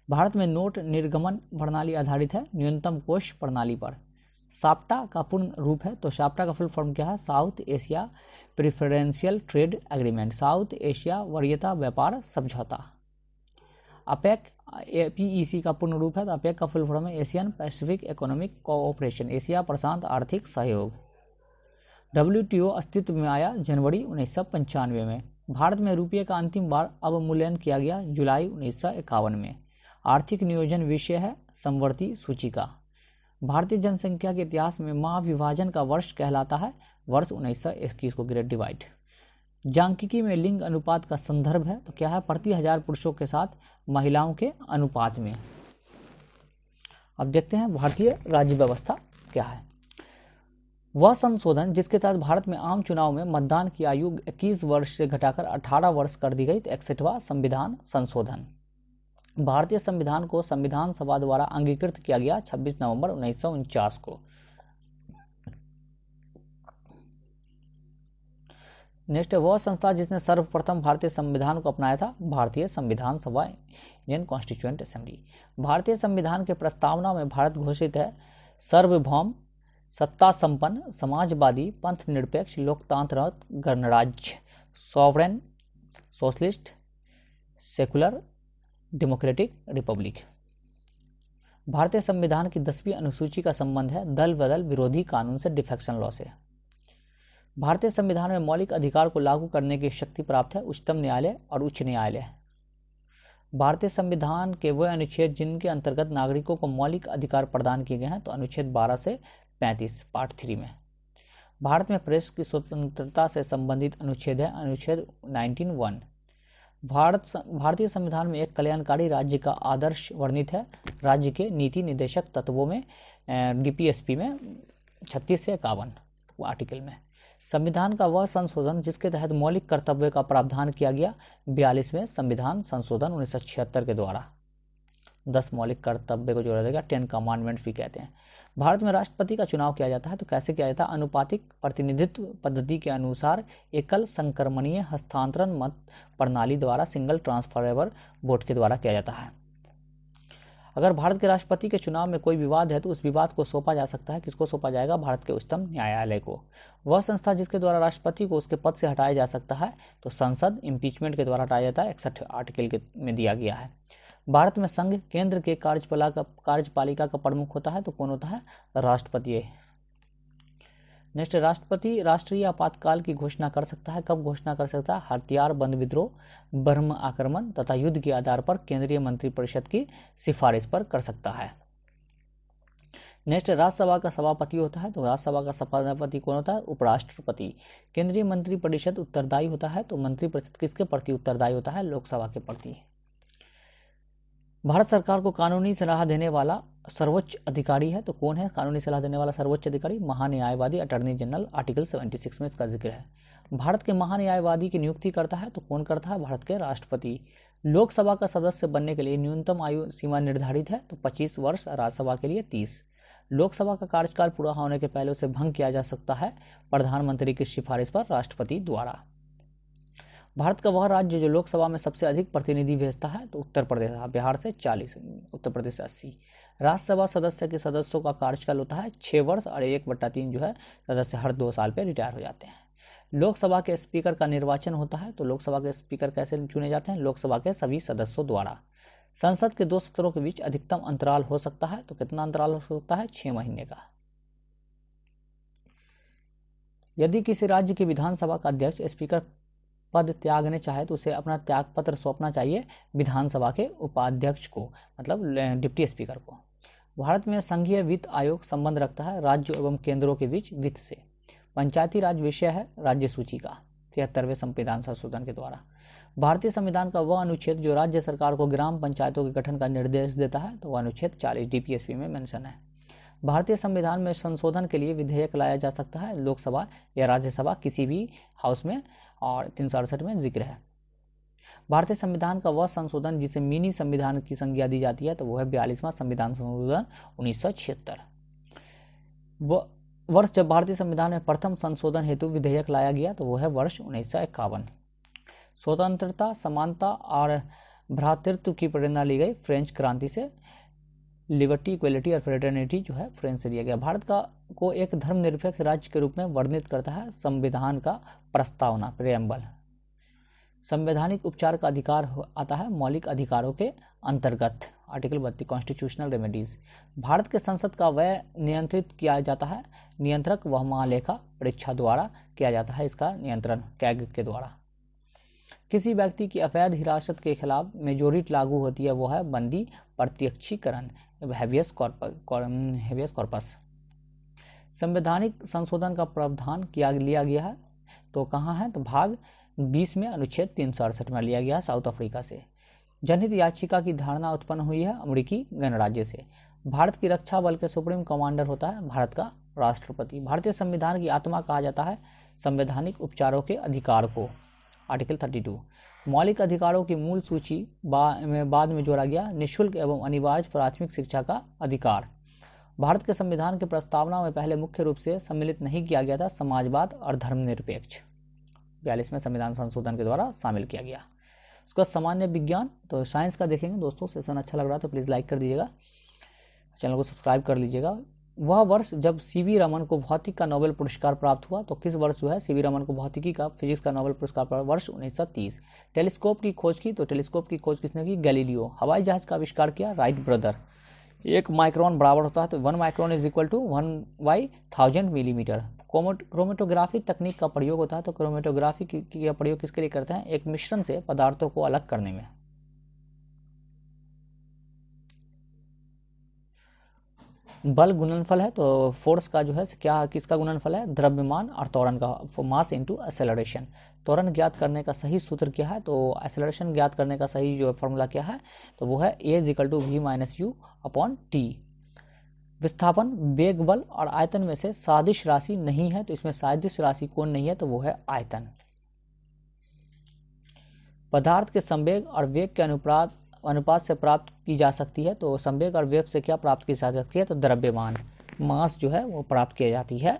Bharat में नोट निर्गमन प्रणाली आधारित है न्यूनतम कोष प्रणाली पर। साप्टा का पूर्ण रूप है, तो साप्टा का फुल फॉर्म क्या है, south Asia preferential trade agreement, south Asia वरीयता व्यापार समझौता। अपेक पीईसी का पूर्ण रूप है, तो अपेक का फुल फॉर्म है Asian Pacific Economic Cooperation, Asia प्रशांत आर्थिक सहयोग। WTO अस्तित्व में आया जनवरी 1995 में। भारत में रुपये का अंतिम बार अवमूल्यन किया गया जुलाई 1951 में। आर्थिक नियोजन विषय है समवर्ती सूचिका। भारतीय जनसंख्या के इतिहास में महाविभाजन का वर्ष कहलाता है वर्ष 1921 को, ग्रेट डिवाइड। सांख्यिकी में लिंग अनुपात का संदर्भ है, तो क्या है, प्रति 1000 पुरुषों के साथ महिलाओं के अनुपात में। अब देखते हैं भारतीय राज्य व्यवस्था क्या है। वह संशोधन जिसके तहत भारत में आम चुनाव में मतदान की आयु 21 वर्ष से घटाकर 18 वर्ष कर दी गई, तो 61वां संविधान संशोधन। भारतीय संविधान को संविधान सभा द्वारा अंगीकृत किया गया 26 नवंबर 1949 को। नेक्स्ट, वह संस्था जिसने सर्वप्रथम भारतीय संविधान को अपनाया था, भारतीय संविधान सभा, इंडियन कॉन्स्टिट्यूएंट असेंबली। भारतीय संविधान के प्रस्तावना में भारत घोषित है सार्वभौम, सत्ता संपन्न, समाजवादी, पंथ निरपेक्ष, लोकतांत्रिक गणराज्य, sovereign, socialist, secular, democratic Republic. भारतीय संविधान की 10वीं अनुसूची का संबंध है दल बदल विरोधी कानून से, डिफेक्शन लॉ से। भारतीय संविधान में मौलिक अधिकार को लागू करने की शक्ति प्राप्त है उच्चतम न्यायालय और उच्च न्यायालय। भारतीय संविधान के वह अनुच्छेद जिनके अंतर्गत नागरिकों को मौलिक अधिकार प्रदान किए गए हैं, तो अनुच्छेद 12 से 35 पार्ट 3 में। भारत में प्रेस की स्वतंत्रता से संबंधित अनुच्छेद है अनुच्छेद 19(1). भारतीय संविधान में एक कल्याणकारी राज्य का आदर्श वर्णित है राज्य के नीति निर्देशक तत्वों में, DPSP में 36 से 51 आर्टिकल में। संविधान का वह संशोधन जिसके तहत मौलिक कर्तव्य का प्रावधान किया गया 42वें संविधान संशोधन 1976 के द्वारा। 10 मौलिक कर्तव्य को जोड़ा जाएगा, 10 कमांडमेंट्स भी कहते हैं। भारत में राष्ट्रपति का चुनाव किया जाता है, तो कैसे किया जाता है, अनुपातिक प्रतिनिधित्व पद्धति के अनुसार एकल संक्रमणीय हस्तांतरण मत प्रणाली द्वारा, सिंगल ट्रांसफरेबल वोट के द्वारा किया जाता है। अगर भारत के राष्ट्रपति के चुनाव में कोई विवाद है, तो उस विवाद को सौंपा जा सकता है, किसको सौंपा जाएगा, भारत के उच्चतम न्यायालय को। वह संस्था जिसके द्वारा राष्ट्रपति को उसके पद से हटाया जा सकता है, तो संसद इम्पीचमेंट के द्वारा हटाया जाता है, 61 आर्टिकल में दिया गया है। भारत में संघ केंद्र के कार्यपालिका का प्रमुख होता है, तो कौन होता है, राष्ट्रपति। नेक्स्ट, राष्ट्रपति राष्ट्रीय आपातकाल की घोषणा कर सकता है। कब घोषणा कर सकता है, हथियार बंद विद्रोह, ब्रह्म आक्रमण तथा युद्ध के आधार पर केंद्रीय मंत्रिपरिषद की सिफारिश पर कर सकता है। नेक्स्ट, राज्यसभा का सभापति होता है, तो राज्यसभा का सभापति कौन होता है, उपराष्ट्रपति। केंद्रीय मंत्रिपरिषद उत्तरदायी होता है, तो मंत्रिपरिषद किसके प्रति उत्तरदायी होता है, लोकसभा के प्रति। भारत सरकार को कानूनी सलाह देने वाला सर्वोच्च अधिकारी है, तो कौन है कानूनी सलाह देने वाला सर्वोच्च अधिकारी, महान्यायवादी, अटॉर्नी जनरल, आर्टिकल 76 में इसका जिक्र है। भारत के महान्यायवादी की नियुक्ति करता है, तो कौन करता है, भारत के राष्ट्रपति। लोकसभा का सदस्य बनने के लिए न्यूनतम आयु सीमा निर्धारित है, तो 25 वर्ष, राज्यसभा के लिए 30। लोकसभा का कार्यकाल पूरा होने के पहले उसे भंग किया जा सकता है प्रधानमंत्री की सिफारिश पर राष्ट्रपति द्वारा। भारत का वह राज्य जो लोकसभा में सबसे अधिक प्रतिनिधि भेजता है, तो उत्तर प्रदेश, बिहार से 40, उत्तर प्रदेश से 80। राज्यसभा सदस्य के सदस्यों का कार्यकाल होता है 6 वर्ष और 1/3 जो है सदस्य हर 2 साल पे रिटायर हो जाते हैं। लोकसभा के स्पीकर का निर्वाचन होता है, तो लोकसभा के स्पीकर कैसे चुने जाते हैं, लोकसभा के सभी सदस्यों द्वारा। संसद के 2 सत्रों के बीच अधिकतम अंतराल हो सकता है, तो कितना अंतराल हो सकता है, 6 महीने का। यदि किसी राज्य की विधानसभा का अध्यक्ष स्पीकर पद त्यागने चाहे, तो उसे अपना त्याग पत्र सौंपना चाहिए विधानसभा के उपाध्यक्ष को, मतलब डिप्टी स्पीकर को। भारत में संघीय वित्त आयोग संबंध रखता है राज्यों एवं केंद्रों के बीच वित्त से। पंचायती राज विषय है राज्य सूची का 73वें संविधान संशोधन के द्वारा। भारतीय संविधान का वह अनुच्छेद जो राज्य सरकार को ग्राम पंचायतों के गठन का निर्देश देता है, तो वह अनुच्छेद 40 DPSP में मेंशन है। भारतीय संविधान में संशोधन के लिए विधेयक लाया जा सकता है लोकसभा या राज्यसभा किसी भी हाउस में, और 368 में जिक्र है। भारतीय संविधान का वह संशोधन जिसे मिनी संविधान की संज्ञा दी जाती है तो वो है 42वां संविधान संशोधन 1976। वर्ष जब भारतीय संविधान में प्रथम संशोधन हेतु विधेयक लाया गया तो वो है वर्ष 1951। स्वतंत्रता, समानता और भ्रातृत्व की प्रेरणा ली गई फ्रेंच क्रांति से। लिबर्टी, इक्वलिटी और फ्रेटर्निटी जो है फ्रेंच से लिया गया। भारत को एक धर्मनिरपेक्ष राज्य के रूप में वर्णित करता है संविधान का प्रस्तावना, प्रेम्बल। संवैधानिक उपचार का अधिकार आता है मौलिक अधिकारों के अंतर्गत, आर्टिकल 32, कॉन्स्टिट्यूशनल रेमेडीज। भारत के संसद का व्यय नियंत्रित किया जाता है, नियंत्रक व महालेखा परीक्षा द्वारा किया जाता है, इसका नियंत्रण कैग के द्वारा। किसी व्यक्ति की अवैध हिरासत के खिलाफ मेजोरिट लागू होती है, वो है बंदी प्रत्यक्षीकरण, हेबियस कॉर्पस। संवैधानिक संशोधन का प्रावधान लिया गया है तो कहाँ है, तो भाग 20 में अनुच्छेद 368 में लिया गया है, साउथ अफ्रीका से। जनहित याचिका की धारणा उत्पन्न हुई है अमेरिकी गणराज्य से। भारत की रक्षा बल के सुप्रीम कमांडर होता है भारत का राष्ट्रपति। भारतीय संविधान की आत्मा कहा जाता है संवैधानिक उपचारों के अधिकार को, आर्टिकल 32। मौलिक अधिकारों की मूल सूची बाद में जोड़ा गया निःशुल्क एवं अनिवार्य प्राथमिक शिक्षा का अधिकार। भारत के संविधान के प्रस्तावना में पहले मुख्य रूप से सम्मिलित नहीं किया गया था समाजवाद और धर्मनिरपेक्ष, 42वें संविधान संशोधन के द्वारा शामिल किया गया। उसका सामान्य विज्ञान, तो साइंस का देखेंगे दोस्तों। सेशन अच्छा लग रहा है तो प्लीज़ लाइक कर दीजिएगा, चैनल को सब्सक्राइब कर लीजिएगा। वह वर्ष जब सीवी रमन को भौतिक का नोबेल पुरस्कार प्राप्त हुआ, तो किस वर्ष जो है सीवी रमन को भौतिकी का, फिजिक्स का नोबेल पुरस्कार प्राप्त, वर्ष 1930। टेलीस्कोप की खोज की, तो टेलीस्कोप की खोज किसने की, गैलीलियो। हवाई जहाज का आविष्कार किया, राइट ब्रदर। 1 माइक्रोन बराबर होता है तो 1 micron is equal to 1/1000 millimetre. Chromatography तकनीक का प्रयोग होता है, तो क्रोमेटोग्राफी का प्रयोग किसके लिए करते हैं, एक मिश्रण से पदार्थों को अलग करने में। बल गुणनफल है, तो फोर्स का जो है क्या, किसका गुणनफल है, द्रव्यमान और त्वरण का, मास इनटू एक्सेलरेशन। त्वरण ज्ञात करने का सही सूत्र क्या है, तो एक्सेलरेशन ज्ञात करने का सही जो फॉर्मूला क्या है, तो वो है a = v - u/t। विस्थापन, वेग, बल और आयतन में से सादिश राशि नहीं है, तो इसमें सादिश राशि कौन नहीं है, तो वो है आयतन। पदार्थ के संवेग और वेग के अनुपात से प्राप्त की जा सकती है, तो संवेग और वेग से क्या प्राप्त की जा सकती है, तो द्रव्यमान, मास जो है वो प्राप्त की जाती है।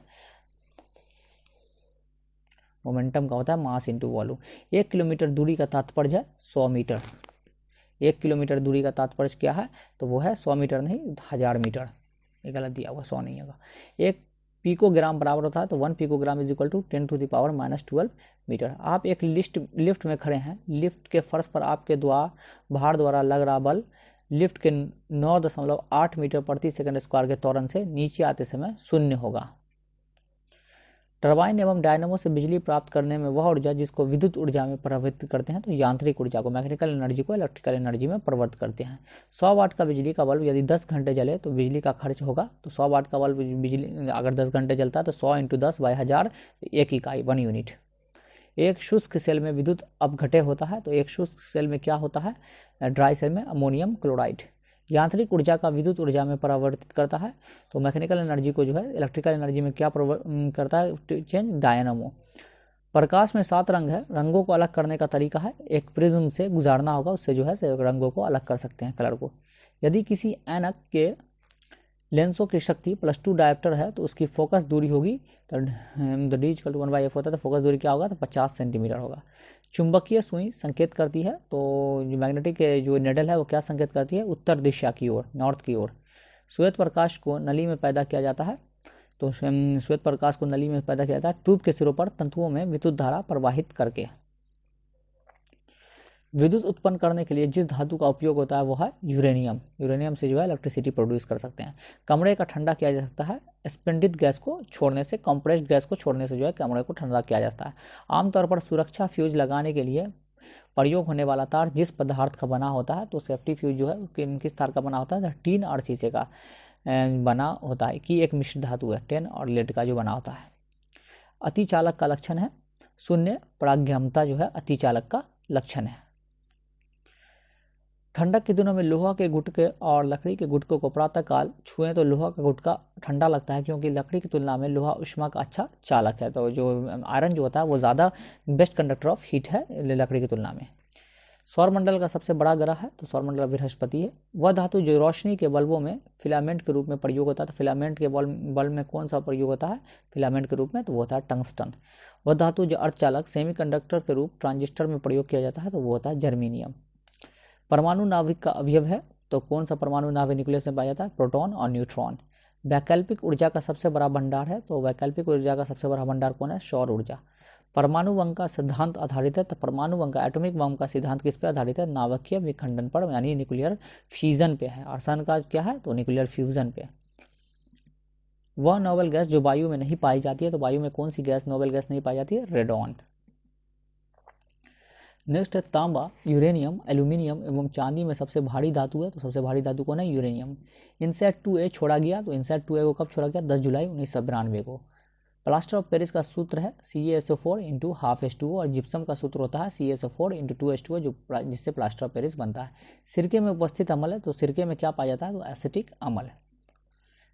मोमेंटम का होता है मास इंटू वॉल्यूम। 1 किलोमीटर दूरी का तात्पर्य है 100 मीटर। 1 किलोमीटर दूरी का तात्पर्य क्या है, तो वो है 100 मीटर नहीं 1000 मीटर, ये गलत दिया हुआ, 100 नहीं होगा। 1 पिकोग्राम बराबर होता है तो 1 picogram is equal to 10⁻⁻12 metre. आप एक लिफ्ट में खड़े हैं, लिफ्ट के फर्श पर आपके भार द्वारा लग रहा बल लिफ्ट के 9.8 मीटर प्रति सेकंड स्क्वायर के त्वरण से नीचे आते समय 0 होगा। टरबाइन एवं डायनामो से बिजली प्राप्त करने में वह ऊर्जा जिसको विद्युत ऊर्जा में परिवर्तित करते हैं, तो यांत्रिक ऊर्जा को, मैकेनिकल एनर्जी को इलेक्ट्रिकल एनर्जी में परिवर्तित करते हैं। 100 वाट का बिजली का बल्ब यदि 10 घंटे जले तो बिजली का खर्च होगा, तो 100 वाट का बल्ब बिजली अगर 10 घंटे जलता है तो 100 × 10/1000, 1 इकाई 1 यूनिट। एक शुष्क सेल में विद्युत अपघट्य होता है, तो एक शुष्क सेल में क्या होता है, ड्राई सेल में अमोनियम क्लोराइड। यांत्रिक ऊर्जा का विद्युत ऊर्जा में परिवर्तित करता है, तो मैकेनिकल एनर्जी को जो है इलेक्ट्रिकल एनर्जी में क्या करता है, चेंज, डायनामो। प्रकाश में 7 रंग है, रंगों को अलग करने का तरीका है, एक प्रिज्म से गुजारना होगा, उससे जो है रंगों को अलग कर सकते हैं, कलर को। यदि किसी ऐनक के लेंसों की शक्ति +2 डायोप्टर है तो उसकी फोकस दूरी होगी, तो d = 1/f होता है, तो फोकस दूरी क्या होगा, तो 50 सेंटीमीटर होगा। चुंबकीय सुई संकेत करती है, तो जो मैग्नेटिक जो निडल है वो क्या संकेत करती है, उत्तर दिशा की ओर, नॉर्थ की ओर। श्वेत प्रकाश को नली में पैदा किया जाता है, तो श्वेत प्रकाश को नली में पैदा किया जाता है ट्यूब के सिरों पर तंतुओं में विद्युत धारा प्रवाहित करके। विद्युत उत्पन्न करने के लिए जिस धातु का उपयोग होता है वो है यूरेनियम। यूरेनियम से जो है इलेक्ट्रिसिटी प्रोड्यूस कर सकते हैं। कमरे का ठंडा किया जा सकता है स्पेंडित गैस को छोड़ने से, कंप्रेस्ड गैस को छोड़ने से जो है कमरे को ठंडा किया जाता है। आमतौर पर सुरक्षा फ्यूज लगाने के लिए प्रयोग होने वाला तार जिस पदार्थ का बना होता है, तो सेफ्टी फ्यूज जो है किस तार का बना होता है, टीन और शीशे का बना होता है, कि एक मिश्र धातु है, टेन और लेड का जो बना होता है। अतिचालक का लक्षण है शून्य प्राज्ञमता, जो है अतिचालक का लक्षण है। ठंडक के दिनों में लोहा के गुटके और लकड़ी के गुटकों को प्रातःकाल छुएं तो लोहा का गुटका ठंडा लगता है, क्योंकि लकड़ी की तुलना में लोहा ऊष्मा का अच्छा चालक है। तो जो आयरन जो होता है वो ज़्यादा बेस्ट कंडक्टर ऑफ हीट है लकड़ी की तुलना में। सौरमंडल का सबसे बड़ा ग्रह है तो सौरमंडल बृहस्पति है। वह धातु जो रोशनी के बल्बों में फिलामेंट के रूप में प्रयोग होता है, तो फिलामेंट के बल्ब में कौन सा प्रयोग होता है फिलामेंट के रूप में, तो वो होता है टंगस्टन। वह धातु जो अर्धचालक सेमीकंडक्टर के रूप ट्रांजिस्टर में प्रयोग किया जाता है, तो वो होता है जर्मीनियम। परमाणु नाभिक का अवयव है तो कौन सा परमाणु नाभिक न्यूक्लियस में पाया जाता है, प्रोटॉन और न्यूट्रॉन। वैकल्पिक ऊर्जा का सबसे बड़ा भंडार है तो वैकल्पिक ऊर्जा का सबसे बड़ा भंडार कौन है, सौर ऊर्जा। परमाणु बम का सिद्धांत आधारित है तो परमाणु बम का एटॉमिक बम का सिद्धांत किस पे आधारित है, नाभिकीय विखंडन पर, यानी न्यूक्लियर फ्यूजन पे है। और सन का क्या है, तो न्यूक्लियर फ्यूजन पे। वह नोबेल गैस जो वायु में नहीं पाई जाती है, तो वायु में कौन सी गैस नोबेल गैस नहीं पाई जाती है, रेडॉन। नेक्स्ट है तांबा, यूरेनियम, एल्यूमिनियम एवं चांदी में सबसे भारी धातु है तो सबसे भारी धातु कौन है, यूरेनियम। इनसेट 2A छोड़ा गया तो इनसेट 2A को कब छोड़ा गया, 10 जुलाई 1992 को। प्लास्टर ऑफ पेरिस का सूत्र है CaSO4 इंटू हाफ H2O और जिप्सम का सूत्र होता है CaSO4 इंटू 2H2O जिससे प्लास्टर ऑफ पेरिस बनता है। सिरके में उपस्थित अम्ल है तो सिरके में क्या पाया जाता है, तो एसिटिक अम्ल,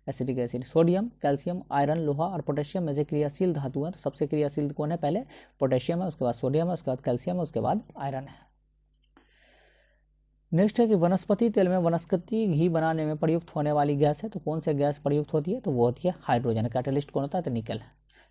acetic acid. Sodium, calcium, iron, लोहा और पोटेशियम में से क्रियाशील धातु है तो सबसे क्रियाशील कौन है, पहले पोटेशियम है, उसके बाद सोडियम है, उसके बाद कैल्शियम है, उसके बाद आयरन है। नेक्स्ट है कि वनस्पति तेल में वनस्पति घी बनाने में प्रयुक्त होने वाली गैस है तो कौन सी गैस प्रयुक्त होती है, तो वो होती है हाइड्रोजन। कैटलिस्ट कौन होता है, तो निकल।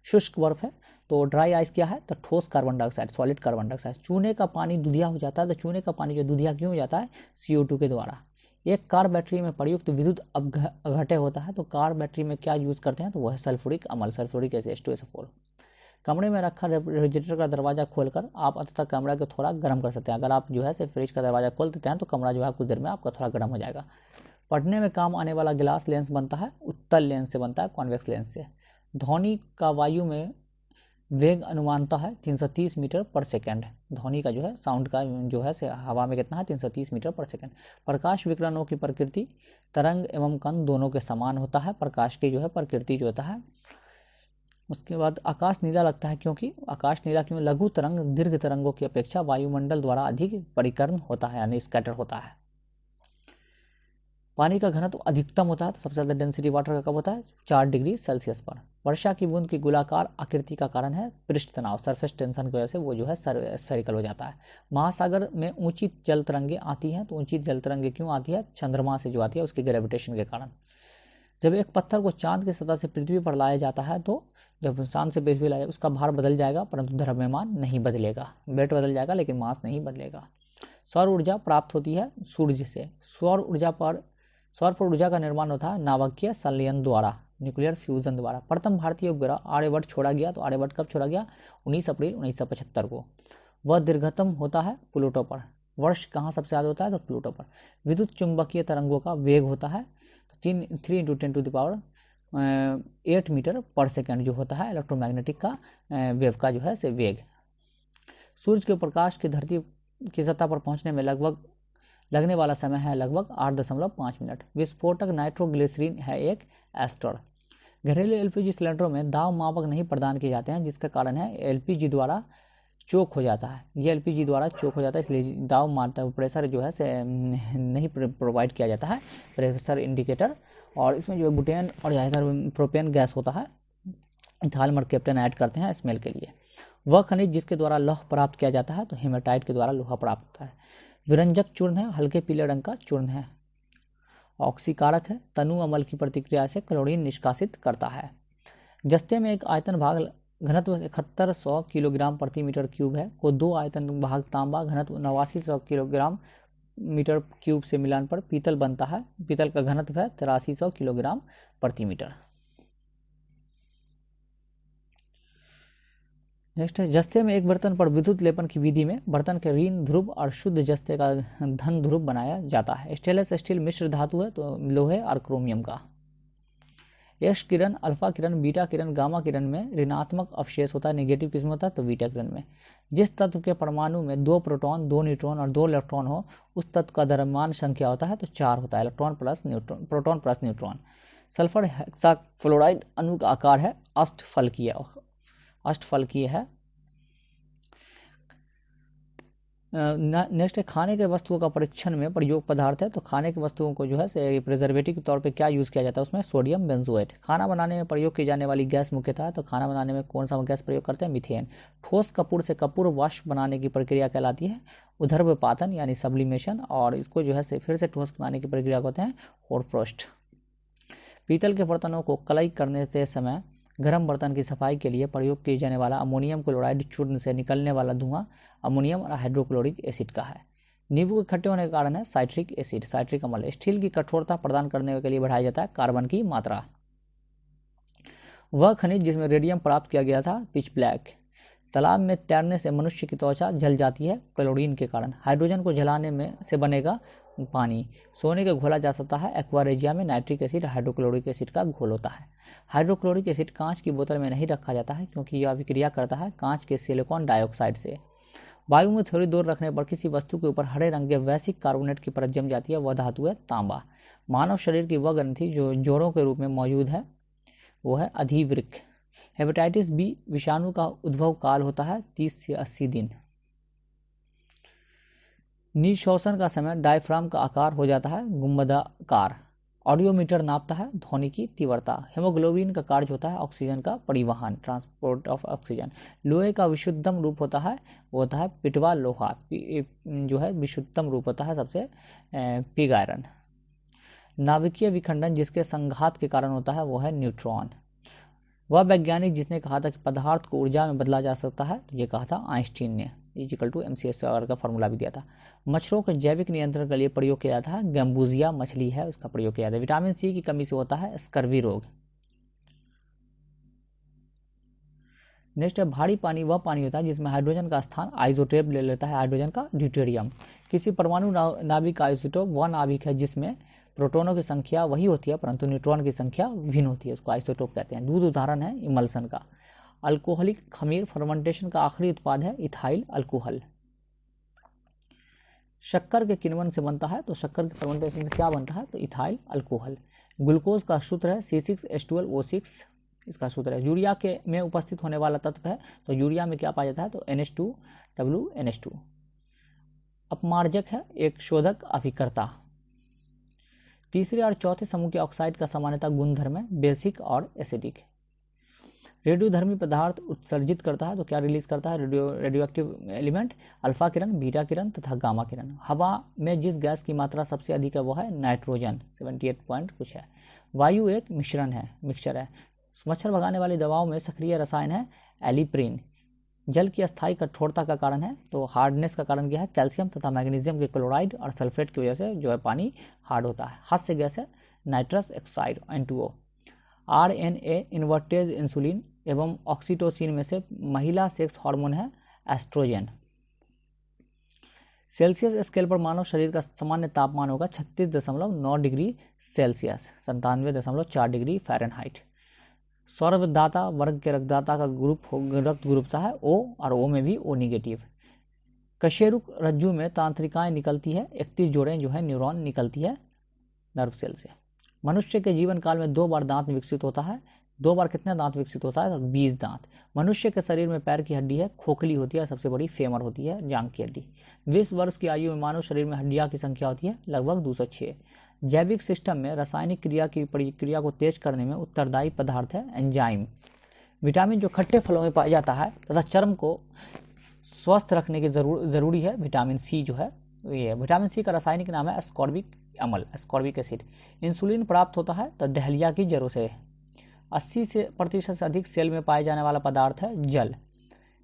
शुष्क बर्फ है तो ड्राई आइस क्या है, तो ठोस carbon dioxide, solid carbon dioxide. चूने का पानी दुधिया हो जाता है तो चूने का पानी जो दुधिया क्यों हो जाता है, CO2 के द्वारा। एक कार बैटरी में प्रयुक्त विद्युत अपघट्य होता है तो कार बैटरी में क्या यूज करते हैं, तो वह है सल्फ्यूरिक अम्ल, सल्फ्यूरिक एसिड H2SO4। कमरे में रखा रेफ्रिजरेटर का दरवाजा खोलकर आप अंततः कमरा को थोड़ा गर्म कर सकते हैं। अगर आप जो है फ्रिज का दरवाजा खोल देते हैं तो कमरा जो है कुछ देर में आपका थोड़ा गर्म हो जाएगा। पढ़ने में काम आने वाला गिलास लेंस बनता है उत्तल लेंस से, बनता है कॉन्वेक्स लेंस से। ध्वनि का वायु में वेग अनुमानता है 330 मीटर पर सेकेंड। ध्वनि का जो है साउंड का जो है हवा में कितना है, 330 मीटर पर सेकेंड। प्रकाश विकिरणों की प्रकृति तरंग एवं कण दोनों के समान होता है, प्रकाश की जो है प्रकृति जो होता है। उसके बाद आकाश नीला लगता है, क्योंकि आकाश नीला क्यों, लघु तरंग दीर्घ तरंगों की अपेक्षा वायुमंडल द्वारा अधिक परिकर्ण होता है, यानी स्कैटर होता है। पानी का घनत्व अधिकतम होता है तो सबसे ज़्यादा डेंसिटी वाटर का कब होता है, 4 डिग्री सेल्सियस पर। वर्षा की बूंद की गोलाकार आकृति का कारण है पृष्ठ तनाव, सरफेस टेंशन की वजह से वो जो है स्फेरिकल हो जाता है। महासागर में ऊंची जल तरंगें आती हैं तो ऊंची जल तरंगें क्यों आती है, चंद्रमा से जो आती है उसके ग्रेविटेशन के कारण। जब एक पत्थर को चांद की सतह से पृथ्वी पर लाया जाता है तो जब चांद से पृथ्वी लाया उसका भार बदल जाएगा परंतु द्रव्यमान नहीं बदलेगा, वेट बदल जाएगा लेकिन मास नहीं बदलेगा। सौर ऊर्जा प्राप्त होती है सूर्य से। सौर पर ऊर्जा का निर्माण होता है नाभिकीय संलयन द्वारा, न्यूक्लियर फ्यूजन द्वारा। प्रथम भारतीय उपग्रह आर्यभट्ट छोड़ा गया तो आर्यभट्ट कब छोड़ा गया, 19 अप्रैल 1975 को। वह दीर्घतम होता है प्लूटो पर। वर्ष कहाँ सबसे ज़्यादा होता है, तो प्लूटो पर। विद्युत चुंबकीय तरंगों का वेग होता है 3 × 10⁸ 8 मीटर पर सेकेंड जो होता है इलेक्ट्रोमैग्नेटिक का वेव का जो है से वेग। सूर्य के प्रकाश की धरती की सतह पर पहुंचने में लगने वाला समय है लगभग 8.5 मिनट। विस्फोटक नाइट्रोग्लिसरीन है एक एस्टर। घरेलू LPG सिलेंडरों में दाब मापक नहीं प्रदान किए जाते हैं, जिसका कारण है LPG द्वारा चोक हो जाता है। ये LPG द्वारा चोक हो जाता है, इसलिए दाब मारता है प्रेशर जो है से नहीं प्रोवाइड किया जाता है, प्रेशर इंडिकेटर। और इसमें जो बुटेन और ज़्यादातर प्रोपेन गैस होता है, इथाल मरकैप्टन ऐड करते हैं स्मेल के लिए। वह खनिज जिसके द्वारा लौह प्राप्त किया जाता है तो हेमाटाइट के द्वारा लोहा प्राप्त होता है। विरंजक चूर्ण है, हल्के पीले रंग का चूर्ण है। ऑक्सीकारक है, तनु अम्ल की प्रतिक्रिया से क्लोरीन निष्कासित करता है। जस्ते में एक आयतन भाग घनत्व 7100 किलोग्राम प्रति मीटर क्यूब है को 2 आयतन भाग तांबा घनत्व 8900 किलोग्राम मीटर क्यूब से मिलान पर पीतल बनता है। पीतल का घनत्व है 8300 किलोग्राम प्रति मीटर। नेक्स्ट है जस्ते में एक बर्तन पर विद्युत लेपन की विधि में बर्तन के ऋण ध्रुव और शुद्ध जस्ते का धन ध्रुव बनाया जाता है। स्टेनलेस स्टील मिश्र धातु है तो लोहे और क्रोमियम का। एक्स किरण, अल्फा किरण, बीटा किरण, गामा किरण में ऋणात्मक अवशेष होता है, नेगेटिव किस्म होता है तो बीटा किरण में। जिस तत्व के परमाणु में 2 प्रोटॉन 2 न्यूट्रॉन और 2 इलेक्ट्रॉन हो उस तत्व का द्रव्यमान संख्या होता है तो 4 होता है, proton plus neutron. Sulphur hexafluoride अणु का आकार है अष्टफलकीय है। नेक्स्ट है खाने के वस्तुओं का परीक्षण में प्रयोग पदार्थ है। तो खाने की वस्तुओं को जो है प्रिजर्वेटिव के तौर पे क्या यूज़ किया जाता है, उसमें सोडियम बेंजोएट। खाना बनाने में प्रयोग की जाने वाली गैस मुख्यतः है, तो खाना बनाने में कौन सा गैस प्रयोग करते हैं, मीथेन। ठोस कपूर से कपूर वाष्प बनाने की प्रक्रिया कहलाती है ऊर्ध्वपातन यानी सब्लिमेशन, और इसको जो है फिर से ठोस बनाने की प्रक्रिया कहते हैं होरफ्रोस्ट। पीतल के बर्तनों को कलई करने के समय गर्म बर्तन की सफाई के लिए प्रयोग किए जाने वाला अमोनियम क्लोराइड चूर्ण से निकलने वाला धुआं अमोनियम और हाइड्रोक्लोरिक एसिड का है। नींबू के खट्टे होने के कारण है साइट्रिक एसिड, साइट्रिक अम्ल। स्टील की कठोरता प्रदान करने के लिए बढ़ाया जाता है कार्बन की मात्रा। वह खनिज जिसमें रेडियम प्राप्त किया गया था पिच ब्लैक। तालाब में तैरने से मनुष्य की त्वचा जल जाती है क्लोरीन के कारण। हाइड्रोजन को जलाने में से बनेगा पानी। सोने के घोला जा सकता है एक्वारेजिया में नाइट्रिक एसिड हाइड्रोक्लोरिक एसिड का घोल होता है। हाइड्रोक्लोरिक एसिड कांच की बोतल में नहीं रखा जाता है क्योंकि यह अभिक्रिया करता है कांच के सिलिकॉन डाइऑक्साइड से। वायु में थोड़ी दूर रखने पर किसी वस्तु के ऊपर हरे रंग के वैश्विक कार्बोनेट की परत जम जाती है, वह धातु है तांबा। मानव शरीर की वह ग्रंथि जो जोड़ों के रूप में मौजूद है वो है अधिवृक्क। हेपेटाइटिस बी विषाणु का उद्भव काल होता है 30 से 80 दिन। निःश्वासन का समय डायफ्राम का आकार हो जाता है गुंबदाकार। ऑडियोमीटर नापता है ध्वनि की तीव्रता। हेमोग्लोबिन का कार्य होता है ऑक्सीजन का परिवहन, ट्रांसपोर्ट ऑफ ऑक्सीजन। लोहे का विशुद्धतम रूप होता है वो होता है पिटवा लोहा, जो है विशुद्धतम रूप होता है सबसे पिग आयरन। नाभिकीय विखंडन जिसके संघात के कारण होता है वो है न्यूट्रॉन। वह वैज्ञानिक जिसने कहा था कि पदार्थ को ऊर्जा में बदला जा सकता है, ये कहा था आइंस्टीन ने। mc² का फॉर्मूला भी दिया था। मच्छरों के जैविक नियंत्रण के लिए प्रयोग किया जाता है गैम्बूजिया मछली है उसका प्रयोग किया जाता है। विटामिन सी की कमी से होता है स्कर्वी रोग। नेक्स्ट है भारी पानी वह पानी होता है जिसमें हाइड्रोजन का स्थान आइसोटोप ले लेता है हाइड्रोजन का ड्यूटेरियम। किसी परमाणु नाभिक का आइसोटोप वह नाभिक है जिसमें प्रोटॉनों की संख्या वही होती है परंतु न्यूट्रॉन की संख्या भिन्न होती है, उसको आइसोटोप कहते हैं। दूध उदाहरण है इमल्सन का। अल्कोहलिक खमीर फर्मेंटेशन का आखिरी उत्पाद है इथाइल अल्कोहल। शक्कर के किण्वन से बनता है, तो शक्कर के फर्मेंटेशन से क्या बनता है, तो इथाइल अल्कोहल। ग्लूकोज का सूत्र है C6H12O6 इसका सूत्र है। यूरिया के में उपस्थित होने वाला तत्व है, तो यूरिया में क्या पाया जाता है, तो NH2WNH2। अपमार्जक है एक शोधक अभिकर्ता। तीसरे और चौथे समूह के ऑक्साइड का सामान्यतः गुणधर्म है बेसिक और एसिडिक। रेडियोधर्मी पदार्थ उत्सर्जित करता है, तो क्या रिलीज करता है, रेडियो एक्टिव एलिमेंट, अल्फा किरण, बीटा किरण तथा गामा किरण। हवा में जिस गैस की मात्रा सबसे अधिक है वो है नाइट्रोजन 78 पॉइंट कुछ है। वायु एक मिक्सचर है। मच्छर भगाने वाली दवाओं में सक्रिय रसायन है एलिप्रिन। जल की अस्थायी कठोरता का कारण है, तो हार्डनेस का कारण क्या है, कैल्शियम तथा मैग्नीशियम के क्लोराइड और सल्फेट की वजह से जो है पानी हार्ड होता है। हास्य गैस है nitrous oxide N2O। RNA invertase insulin एवं ऑक्सीटोसिन में से महिला सेक्स हार्मोन है एस्ट्रोजन। सेल्सियस स्केल पर मानव शरीर का सामान्य तापमान होगा 36.9 डिग्री सेल्सियस, 97.4 डिग्री फ़ारेनहाइट। सर्वदाता वर्ग के रक्तदाता का रक्त ग्रुपता है O और O में भी O निगेटिव। कशेरुक रज्जु में तांत्रिकाएं निकलती है, 31 जोड़ें जो है न्यूरॉन निकलती है नर्व सेल से। मनुष्य के जीवन काल में 2 बार दांत विकसित होता है। 2 बार कितने दांत विकसित होता है, तो 20 दांत। मनुष्य के शरीर में पैर की हड्डी है खोखली होती है, सबसे बड़ी फेमर होती है जांघ की हड्डी। 20 वर्ष की आयु में मानव शरीर में हड्डियां की संख्या होती है लगभग 206। जैविक सिस्टम में रासायनिक क्रिया की प्रक्रिया को तेज करने में उत्तरदायी पदार्थ है एंजाइम। विटामिन जो खट्टे फलों में पाया जाता है तथा चर्म को स्वस्थ रखने की जरूरी है विटामिन सी जो है ये। विटामिन सी का रासायनिक नाम है एस्कॉर्बिक अम्ल, एस्कॉर्बिक एसिड। इंसुलिन प्राप्त होता है तो डहलिया की जड़ों से। 80% से अधिक सेल में पाए जाने वाला पदार्थ है जल।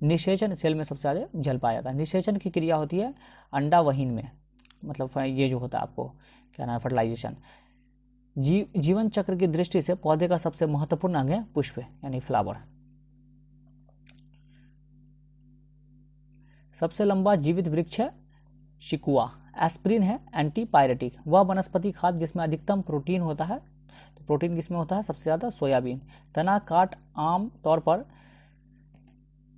निषेचन सेल में सबसे ज़्यादा जल पाया जाता है। निषेचन की क्रिया होती है अंडावहीन में, मतलब ये जो होता है आपको क्या नाम है फर्टिलाइजेशन। जीवन चक्र की दृष्टि से पौधे का सबसे महत्वपूर्ण अंग है पुष्प यानी फ्लावर। सबसे लंबा जीवित वृक्ष है शिकुआ। एस्प्रिन है एंटीपायरेटिक। वह वनस्पति खाद्य जिसमें अधिकतम प्रोटीन होता है, तो प्रोटीन किसमें होता है, सबसे ज्यादा सोयाबीन। तना काट आम तौर पर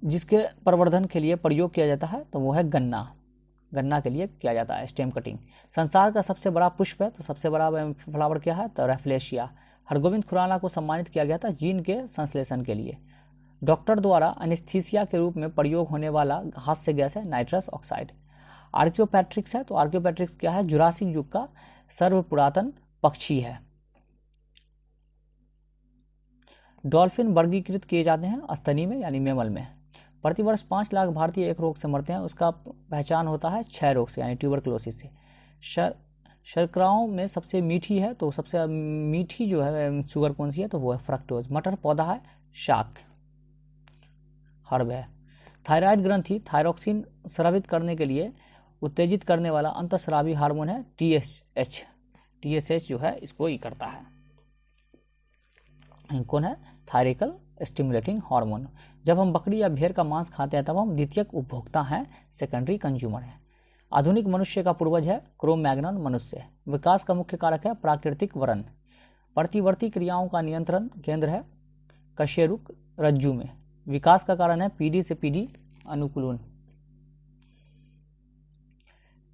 जिसके प्रवर्धन के लिए प्रयोग किया जाता है तो वो है गन्ना के लिए किया जाता है स्टेम कटिंग। संसार का सबसे बड़ा पुष्प है, तो सबसे बड़ा फ्लावर क्या है, तो रैफ्लेशिया। हरगोविंद खुराना को सम्मानित किया गया था जीन के संश्लेषण के लिए। डॉक्टर द्वारा एनेस्थीसिया के रूप में प्रयोग होने वाला हास्य गैस है नाइट्रस ऑक्साइड। आर्कियोपेट्रिक्स है, तो आर्कियोपेट्रिक्स क्या है, जुरासिक युग का सर्व पुरातन पक्षी है। डॉल्फिन वर्गीकृत किए जाते हैं स्तनी में यानी मैमल में। प्रतिवर्ष 5 लाख भारतीय एक रोग से मरते हैं, उसका पहचान होता है क्षय रोग से यानी ट्यूबरक्लोसिस से। शर्कराओं में सबसे मीठी है, तो सबसे मीठी जो है शुगर कौन सी है, तो वो है फ्रक्टोज। मटर पौधा है, शाक हर्ब है। थायराइड ग्रंथि थायरोक्सिन स्रावित करने के लिए उत्तेजित करने वाला अंतःस्रावी हार्मोन है TSH। TSH जो है इसको ही करता है, कौन है, थायरिकल स्टिमुलेटिंग हार्मोन। जब हम बकरी या भेड़ का मांस खाते हैं तब हम द्वितीयक उपभोक्ता हैं, सेकेंडरी कंज्यूमर हैं। आधुनिक मनुष्य का पूर्वज है क्रो-मैग्नन मनुष्य। विकास का मुख्य कारक है प्राकृतिक वरण। प्रतिवर्ती क्रियाओं का नियंत्रण केंद्र है कशेरुक रज्जु में। विकास का कारण है पीढ़ी से पीढ़ी अनुकूलन।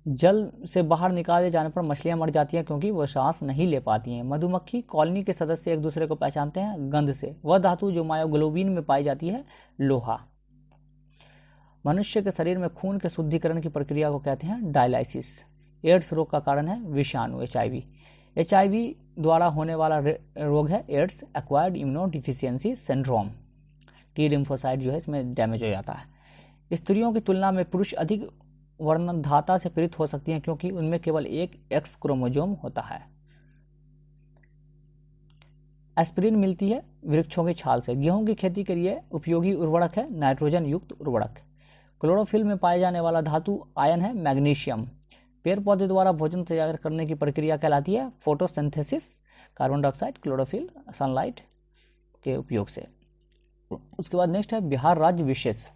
जल से बाहर निकाले जाने पर मछलियां मर जाती हैं क्योंकि वह सांस नहीं ले पाती हैं। मधुमक्खी कॉलोनी के सदस्य एक दूसरे को पहचानते हैं गंध से। वह धातु जो मायोग्लोबिन में पाई जाती है लोहा। मनुष्य के शरीर में खून के शुद्धिकरण की प्रक्रिया को कहते हैं डायलाइसिस। एड्स रोग का कारण है विषाणु HIV। HIV द्वारा होने वाला रोग है AIDS, acquired immuno deficiency syndrome. T lymphocyte जो है इसमें डैमेज हो जाता है। स्त्रियों की तुलना में पुरुष अधिक वर्णधाता से पीड़ित हो सकती हैं क्योंकि उनमें केवल एक X क्रोमोसोम होता है। एस्पिरिन मिलती है वृक्षों की छाल से। गेहूं की खेती के लिए उपयोगी उर्वरक है नाइट्रोजन युक्त उर्वरक। क्लोरोफिल में पाए जाने वाला धातु आयन है मैग्नीशियम। पेड़ पौधे द्वारा भोजन तैयार करने की प्रक्रिया कहलाती है photosynthesis. Carbon dioxide, chlorophyll, sunlight के उपयोग से। उसके बाद नेक्स्ट है बिहार राज्य विशेष।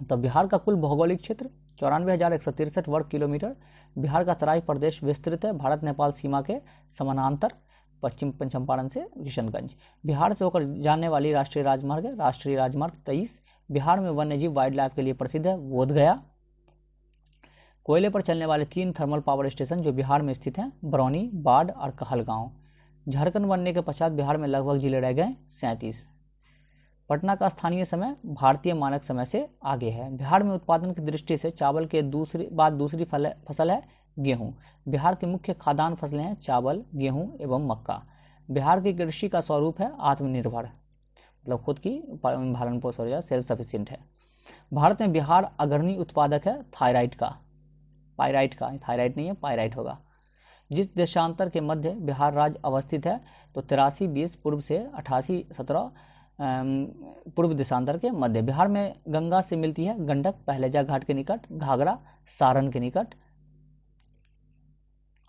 तो बिहार का कुल भौगोलिक क्षेत्र 94,163 वर्ग किलोमीटर। बिहार का तराई प्रदेश विस्तृत है भारत नेपाल सीमा के समानांतर पश्चिम चंपारण से किशनगंज। बिहार से होकर जाने वाली राष्ट्रीय राजमार्ग है राष्ट्रीय राजमार्ग 23। बिहार में वन्यजीव वाइल्ड लाइफ के लिए प्रसिद्ध है बोधगया। कोयले पर चलने वाले 3 थर्मल पावर स्टेशन जो बिहार में स्थित हैं बरौनी, बाढ़ और कहलगांव। झारखंड बनने के पश्चात बिहार में लगभग जिले रह गए 37। पटना का स्थानीय समय भारतीय मानक समय से आगे है। बिहार में उत्पादन की दृष्टि से चावल के दूसरी फसल है गेहूं। बिहार की मुख्य खाद्यान्न फसलें हैं चावल, गेहूं एवं मक्का। बिहार की कृषि का स्वरूप है आत्मनिर्भर, मतलब खुद की भरण पोषण या सेल्फ सफिशिएंट है। भारत में बिहार अग्रणी उत्पादक है थायराइड का, थायराइड नहीं है पायराइट होगा। जिस देशांतर के मध्य बिहार राज्य अवस्थित है तो 83-20 पूर्व से 88-17 पूर्व देशांतर के मध्य। बिहार में गंगा से मिलती है गंडक पहलेजा घाट के निकट, घाघरा सारण के निकट,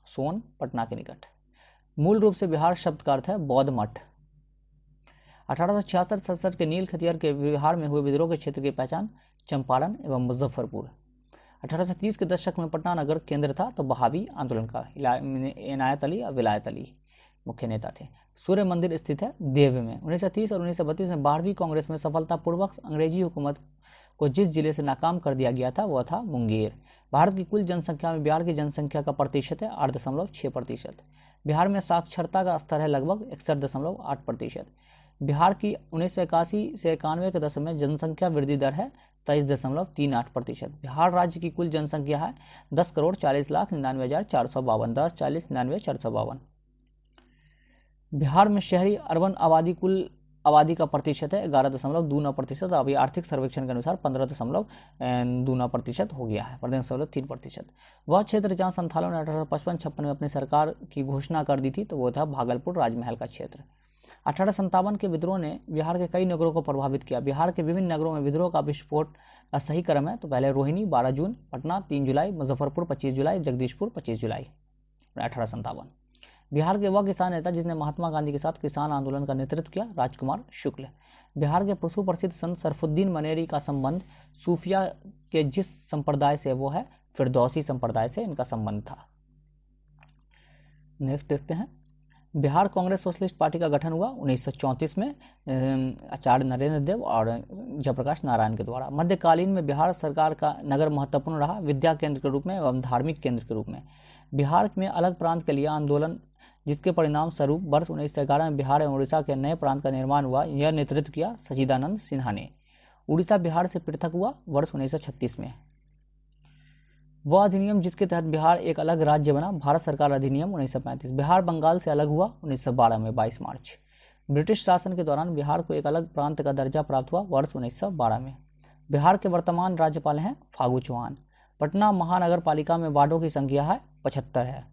सोन पटना के निकट। मूल रूप से बिहार शब्द का अर्थ है बौद्ध मठ। 1866-67 के नील खतियर के बिहार में हुए विद्रोह के क्षेत्र की पहचान चंपारण एवं मुजफ्फरपुर। 1830 के दशक में पटना नगर केंद्र था तो बहावी आंदोलन का इनायत अली और विलायत अली मुख्य नेता थे। सूर्य मंदिर स्थित है देव में। 1930 और 1932 में 12वीं कांग्रेस में सफलतापूर्वक अंग्रेजी हुकूमत को जिस जिले से नाकाम कर दिया गया था वह था मुंगेर। भारत की कुल जनसंख्या में बिहार की जनसंख्या का प्रतिशत है 8.6%। बिहार में साक्षरता का स्तर है लगभग 61.8%। बिहार की 1981 से 91 के दशक में जनसंख्या वृद्धि दर है 23.38%। बिहार राज्य की कुल जनसंख्या है 10,40,99,452 10,40,99,452। बिहार में शहरी अर्बन आबादी कुल आबादी का प्रतिशत है 11.29%। अभी आर्थिक सर्वेक्षण के अनुसार 15.29% हो गया है, 15.3%। वह क्षेत्र जहां संथालों ने 1855-56 में अपनी सरकार की घोषणा कर दी थी तो वो था भागलपुर राजमहल का क्षेत्र। 1857 के विद्रोह ने बिहार के कई नगरों को प्रभावित किया। बिहार के विभिन्न नगरों में विद्रोह का विस्फोट का सही क्रम है तो पहले रोहिणी 12 जून, पटना 3 जुलाई, मुजफ्फरपुर 25 जुलाई, जगदीशपुर 25 जुलाई 1857। बिहार के वह किसान नेता जिसने महात्मा गांधी के साथ किसान आंदोलन का नेतृत्व किया राजकुमार शुक्ल। बिहार के सुप्रसिद्ध संत सरफुद्दीन मनेरी का संबंध सूफिया के जिस संप्रदाय से वो है फिरदौसी संप्रदाय से इनका संबंध था। नेक्स्ट देखते हैं बिहार कांग्रेस सोशलिस्ट पार्टी का गठन हुआ 1934 में आचार्य नरेंद्र देव और जयप्रकाश नारायण के द्वारा। मध्यकालीन में बिहार सरकार का नगर महत्वपूर्ण रहा विद्या केंद्र के रूप में एवं धार्मिक केंद्र के रूप में। बिहार में अलग प्रांत के लिए आंदोलन जिसके परिणाम स्वरूप वर्ष 1911 में बिहार एवं उड़ीसा के नए प्रांत का निर्माण हुआ, यह नेतृत्व किया सच्चिदानंद सिन्हा ने। उड़ीसा बिहार से पृथक हुआ वर्ष 1936 में। वह अधिनियम जिसके तहत बिहार एक अलग राज्य बना, भारत सरकार अधिनियम 1935। बिहार बंगाल से अलग हुआ 1912 में 22 मार्च। ब्रिटिश शासन के दौरान बिहार को एक अलग प्रांत का दर्जा प्राप्त हुआ वर्ष 1912 में। बिहार के वर्तमान राज्यपाल हैं फागू चौहान। पटना महानगर पालिका में वार्डों की संख्या है 75 है।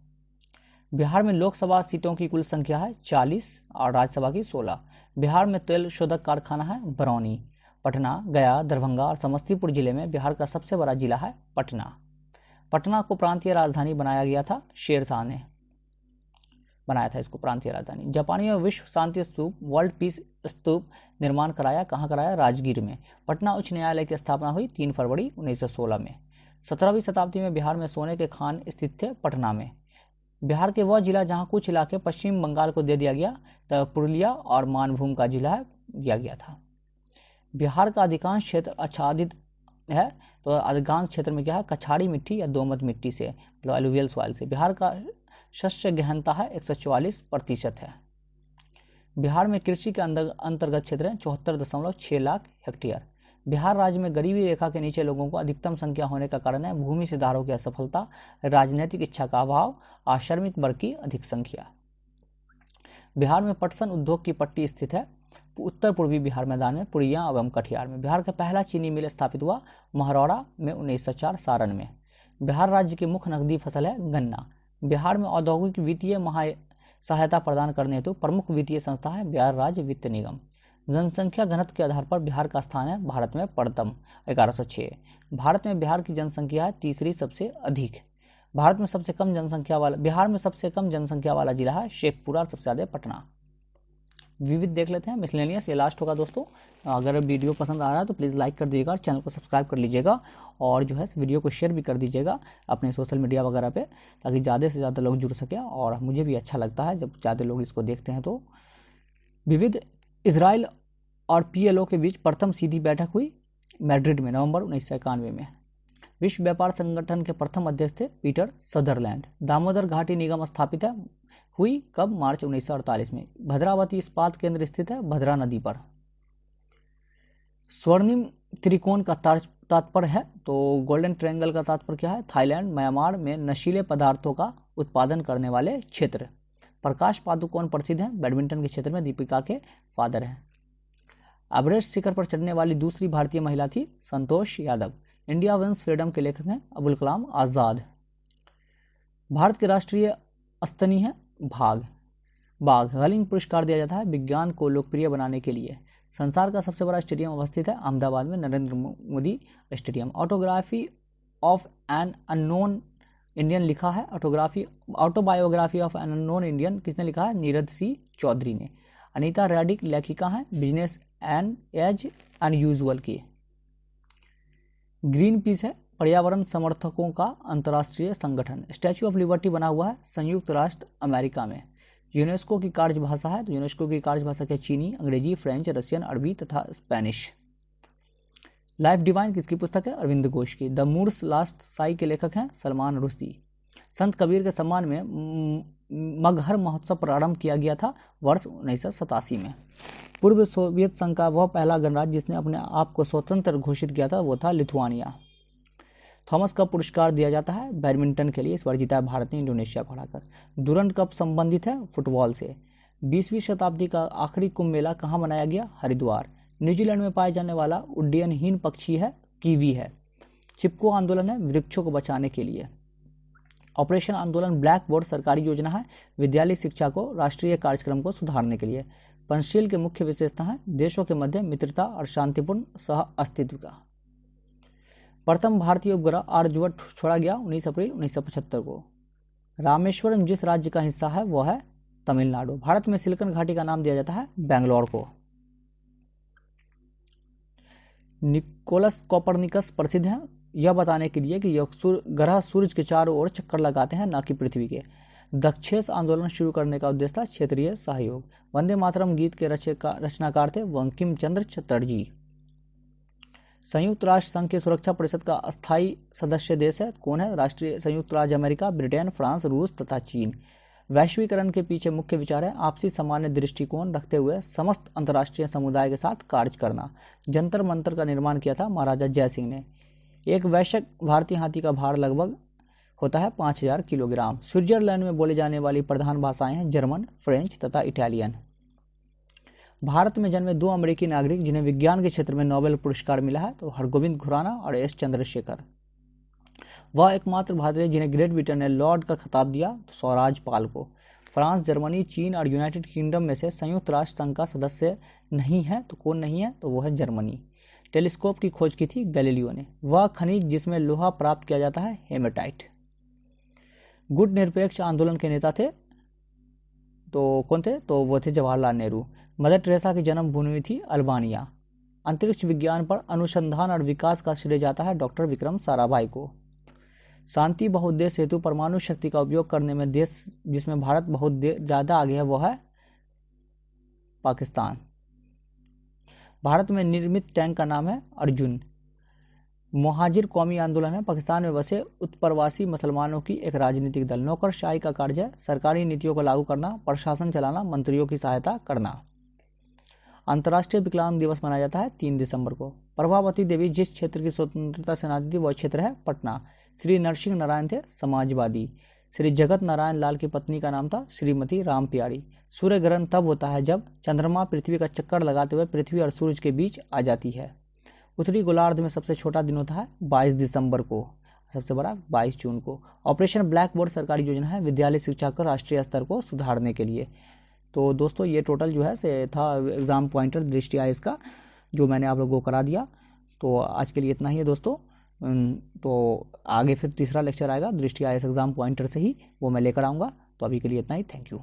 बिहार में लोकसभा सीटों की कुल संख्या है 40 और राज्यसभा की 16। बिहार में तेल शोधक कारखाना है बरौनी। पटना, गया, दरभंगा और समस्तीपुर जिले में बिहार का सबसे बड़ा जिला है पटना। पटना को प्रांतीय राजधानी बनाया गया था, शेरशाह ने बनाया था इसको प्रांतीय राजधानी। जापानियों ने विश्व शांति स्तूप, वर्ल्ड पीस स्तूप निर्माण कराया, कहाँ कराया? राजगीर में। पटना उच्च न्यायालय की स्थापना हुई 3 फरवरी 1916 में। 17वीं शताब्दी में बिहार में सोने के खान स्थित थे पटना में। बिहार के वह जिला जहाँ कुछ इलाके पश्चिम बंगाल को दे दिया गया, तब पुरुलिया और मानभूम का जिला दिया गया था। बिहार का अधिकांश क्षेत्र आच्छादित है, तो अधिकांश क्षेत्र में क्या है? कछाड़ी मिट्टी या दोमट मिट्टी से, मतलब एलुवियल सॉइल से। बिहार का शस्य गहनता है 144% है। बिहार में कृषि के अंतर्गत क्षेत्र है 74.6 लाख हेक्टेयर। बिहार राज्य में गरीबी रेखा के नीचे लोगों को अधिकतम संख्या होने का कारण है भूमि सुधारों की असफलता, राजनीतिक इच्छा का अभाव और श्रमिक वर्ग की अधिक संख्या। बिहार में पटसन उद्योग की पट्टी स्थित है उत्तर पूर्वी बिहार मैदान में, पुरिया एवं कटिहार में। बिहार का पहला चीनी मिल स्थापित हुआ महरौरा में 1904 सारण में। बिहार राज्य की मुख्य नकदी फसल है गन्ना। बिहार में औद्योगिक वित्तीय सहायता प्रदान करने हेतु प्रमुख वित्तीय संस्था है बिहार राज्य वित्त निगम। जनसंख्या घनत्व के आधार पर बिहार का स्थान है भारत में प्रथम 1106। भारत में बिहार की जनसंख्या है तीसरी सबसे अधिक। बिहार में सबसे कम जनसंख्या वाला जिला है शेखपुरा और सबसे ज्यादा पटना। विविध देख लेते हैं, मिसलेनियस ये लास्ट होगा दोस्तों। अगर वीडियो पसंद आ रहा है तो प्लीज़ लाइक कर दीजिएगा, चैनल को सब्सक्राइब कर लीजिएगा और जो है इस वीडियो को शेयर भी कर दीजिएगा अपने सोशल मीडिया वगैरह पे, ताकि ज़्यादा से ज़्यादा लोग जुड़ सकें। और मुझे भी अच्छा लगता है जब ज़्यादा लोग इसको देखते हैं। तो विविध इजराइल और PLO के बीच प्रथम सीधी बैठक हुई मैड्रिड में नवंबर 1991 में। विश्व व्यापार संगठन के प्रथम अध्यक्ष थे पीटर सदरलैंड। दामोदर घाटी निगम स्थापित हुई कब? मार्च 1948 में। भद्रावती इस्पात केंद्र स्थित है भद्रा नदी पर। स्वर्णिम त्रिकोण का तात्पर्य है, तो गोल्डन ट्रायंगल का तात्पर्य क्या है? थाईलैंड, म्यांमार में नशीले पदार्थों का उत्पादन करने वाले क्षेत्र। प्रकाश पादुकोण प्रसिद्ध हैं बैडमिंटन के क्षेत्र में, दीपिका के फादर हैं। एवरेस्ट शिखर पर चढ़ने वाली दूसरी भारतीय महिला थी Santosh Yadav. India wins freedom के लेखक हैं अबुल कलाम आजाद। भारत के राष्ट्रीय स्तनी है बाघ। गलिंग पुरस्कार दिया जाता है विज्ञान को लोकप्रिय बनाने के लिए। संसार का सबसे बड़ा स्टेडियम अवस्थित है अहमदाबाद में, Narendra Modi stadium. Autobiography of an unknown Indian लिखा है autobiography of an unknown Indian किसने लिखा है? नीरज सी चौधरी ने। अनीता रेडिक लेखिका हैं बिजनेस एंड एज अनयूजुअल की। ग्रीन पीस है पर्यावरण समर्थकों का अंतर्राष्ट्रीय संगठन। स्टैच्यू ऑफ लिबर्टी बना हुआ है संयुक्त राष्ट्र अमेरिका में। यूनेस्को की कार्यभाषा है, तो यूनेस्को की कार्यभाषा क्या? चीनी, अंग्रेजी, फ्रेंच, रशियन, अरबी तथा स्पेनिश। लाइफ डिवाइन किसकी पुस्तक है? अरविंद घोष की। द मूर्स लास्ट साई के लेखक हैं सलमान रुश्दी। संत कबीर के सम्मान में मगहर महोत्सव प्रारंभ किया गया था वर्ष 1987 में। पूर्व सोवियत संघ का वह पहला गणराज्य जिसने अपने आप को स्वतंत्र घोषित किया था वो था लिथुआनिया। थॉमस कप पुरस्कार दिया जाता है बैडमिंटन के लिए, इस बार जीता है भारत ने इंडोनेशिया को हराकर। डुरंड कप संबंधित है फुटबॉल से। 20वीं शताब्दी का आखिरी कुंभ मेला कहाँ मनाया गया? हरिद्वार। न्यूजीलैंड में पाए जाने वाला उड्डयनहीन पक्षी है कीवी है। चिपको आंदोलन है वृक्षों को बचाने के लिए। ऑपरेशन आंदोलन ब्लैक बोर्ड सरकारी योजना है विद्यालय शिक्षा को राष्ट्रीय कार्यक्रम को सुधारने के लिए। पंचशील के मुख्य विशेषता है देशों के मध्य मित्रता और शांतिपूर्ण सह अस्तित्व का। प्रथम भारतीय उपग्रह आर्यभट्ट छोड़ा गया 19 अप्रैल 1975 को। रामेश्वरम जिस राज्य का हिस्सा है वह है तमिलनाडु। भारत में सिलिकन घाटी का नाम दिया जाता है बेंगलोर को। निकोलस कोपरनिकस प्रसिद्ध हैं यह बताने के लिए कि यह ग्रह सूरज के चारों ओर चक्कर लगाते हैं न कि पृथ्वी के। दक्षेस आंदोलन शुरू करने का उद्देश्य था क्षेत्रीय सहयोग। वंदे मातरम गीत के रचनाकार थे बंकिम चंद्र चटर्जी। संयुक्त राष्ट्र संघ की सुरक्षा परिषद का अस्थायी सदस्य देश है कौन है? राष्ट्रीय संयुक्त राज्य अमेरिका, ब्रिटेन, फ्रांस, रूस तथा चीन। वैश्वीकरण के पीछे मुख्य विचार है आपसी सामान्य दृष्टिकोण रखते हुए समस्त अंतर्राष्ट्रीय समुदाय के साथ कार्य करना। जंतर मंतर का निर्माण किया था महाराजा जय सिंह ने। एक वैश्विक भारतीय हाथी का भार लगभग होता है 5000 किलोग्राम। स्विट्जरलैंड में बोली जाने वाली प्रधान भाषाएं हैं जर्मन, फ्रेंच तथा इटालियन। भारत में जन्मे 2 अमेरिकी नागरिक जिन्हें विज्ञान के क्षेत्र में नोबेल पुरस्कार मिला है तो हरगोविंद खुराना और एस चंद्रशेखर। वह एकमात्र भारतीय जिन्हें ग्रेट ब्रिटेन ने लॉर्ड का खिताब दिया तो स्वराज पाल को। फ्रांस, जर्मनी, चीन और यूनाइटेड किंगडम में से संयुक्त राष्ट्र संघ का सदस्य नहीं है तो कौन नहीं है तो वो है जर्मनी। टेलीस्कोप की खोज की थी गैलीलियो ने। वह खनिज जिसमें लोहा प्राप्त किया जाता है हेमेटाइट। गुट निरपेक्ष आंदोलन के नेता थे तो कौन थे तो वो थे जवाहरलाल नेहरू। मदर टेरेसा की जन्मभूमि थी अल्बानिया। अंतरिक्ष विज्ञान पर अनुसंधान और विकास का श्रेय जाता है डॉक्टर विक्रम साराभाई को। शांति बहुउद्देश्य हेतु परमाणु शक्ति का उपयोग करने में देश जिसमें भारत बहुत ज़्यादा आगे है वो है पाकिस्तान। भारत में निर्मित टैंक का नाम है अर्जुन। मुहाजिर कौमी आंदोलन है पाकिस्तान में बसे उत्प्रवासी मुसलमानों की एक राजनीतिक दल। नौकरशाही का कार्य है सरकारी नीतियों को लागू करना, प्रशासन चलाना, मंत्रियों की सहायता करना। अंतर्राष्ट्रीय विकलांग दिवस मनाया जाता है 3 दिसंबर को। प्रभावती देवी जिस क्षेत्र की स्वतंत्रता सेनानी थी वह क्षेत्र है पटना। श्री नरसिंह नारायण थे समाजवादी। श्री जगत नारायण लाल की पत्नी का नाम था श्रीमती राम प्यारी। सूर्य ग्रहण तब होता है जब चंद्रमा पृथ्वी का चक्कर लगाते हुए पृथ्वी और सूरज के बीच आ जाती है। उत्तरी गोलार्ध में सबसे छोटा दिन होता है 22 दिसंबर को, सबसे बड़ा 22 जून को। ऑपरेशन ब्लैक बोर्ड सरकारी योजना है विद्यालय शिक्षा को राष्ट्रीय स्तर को सुधारने के लिए। तो दोस्तों ये टोटल जो है से था एग्ज़ाम पॉइंटर दृष्टि आईएएस का जो मैंने आप लोगों को करा दिया। तो आज के लिए इतना ही है दोस्तों। तो आगे फिर तीसरा लेक्चर आएगा दृष्टि आईएएस एग्ज़ाम पॉइंटर से ही, वो मैं लेकर आऊँगा। तो अभी के लिए इतना ही, थैंक यू।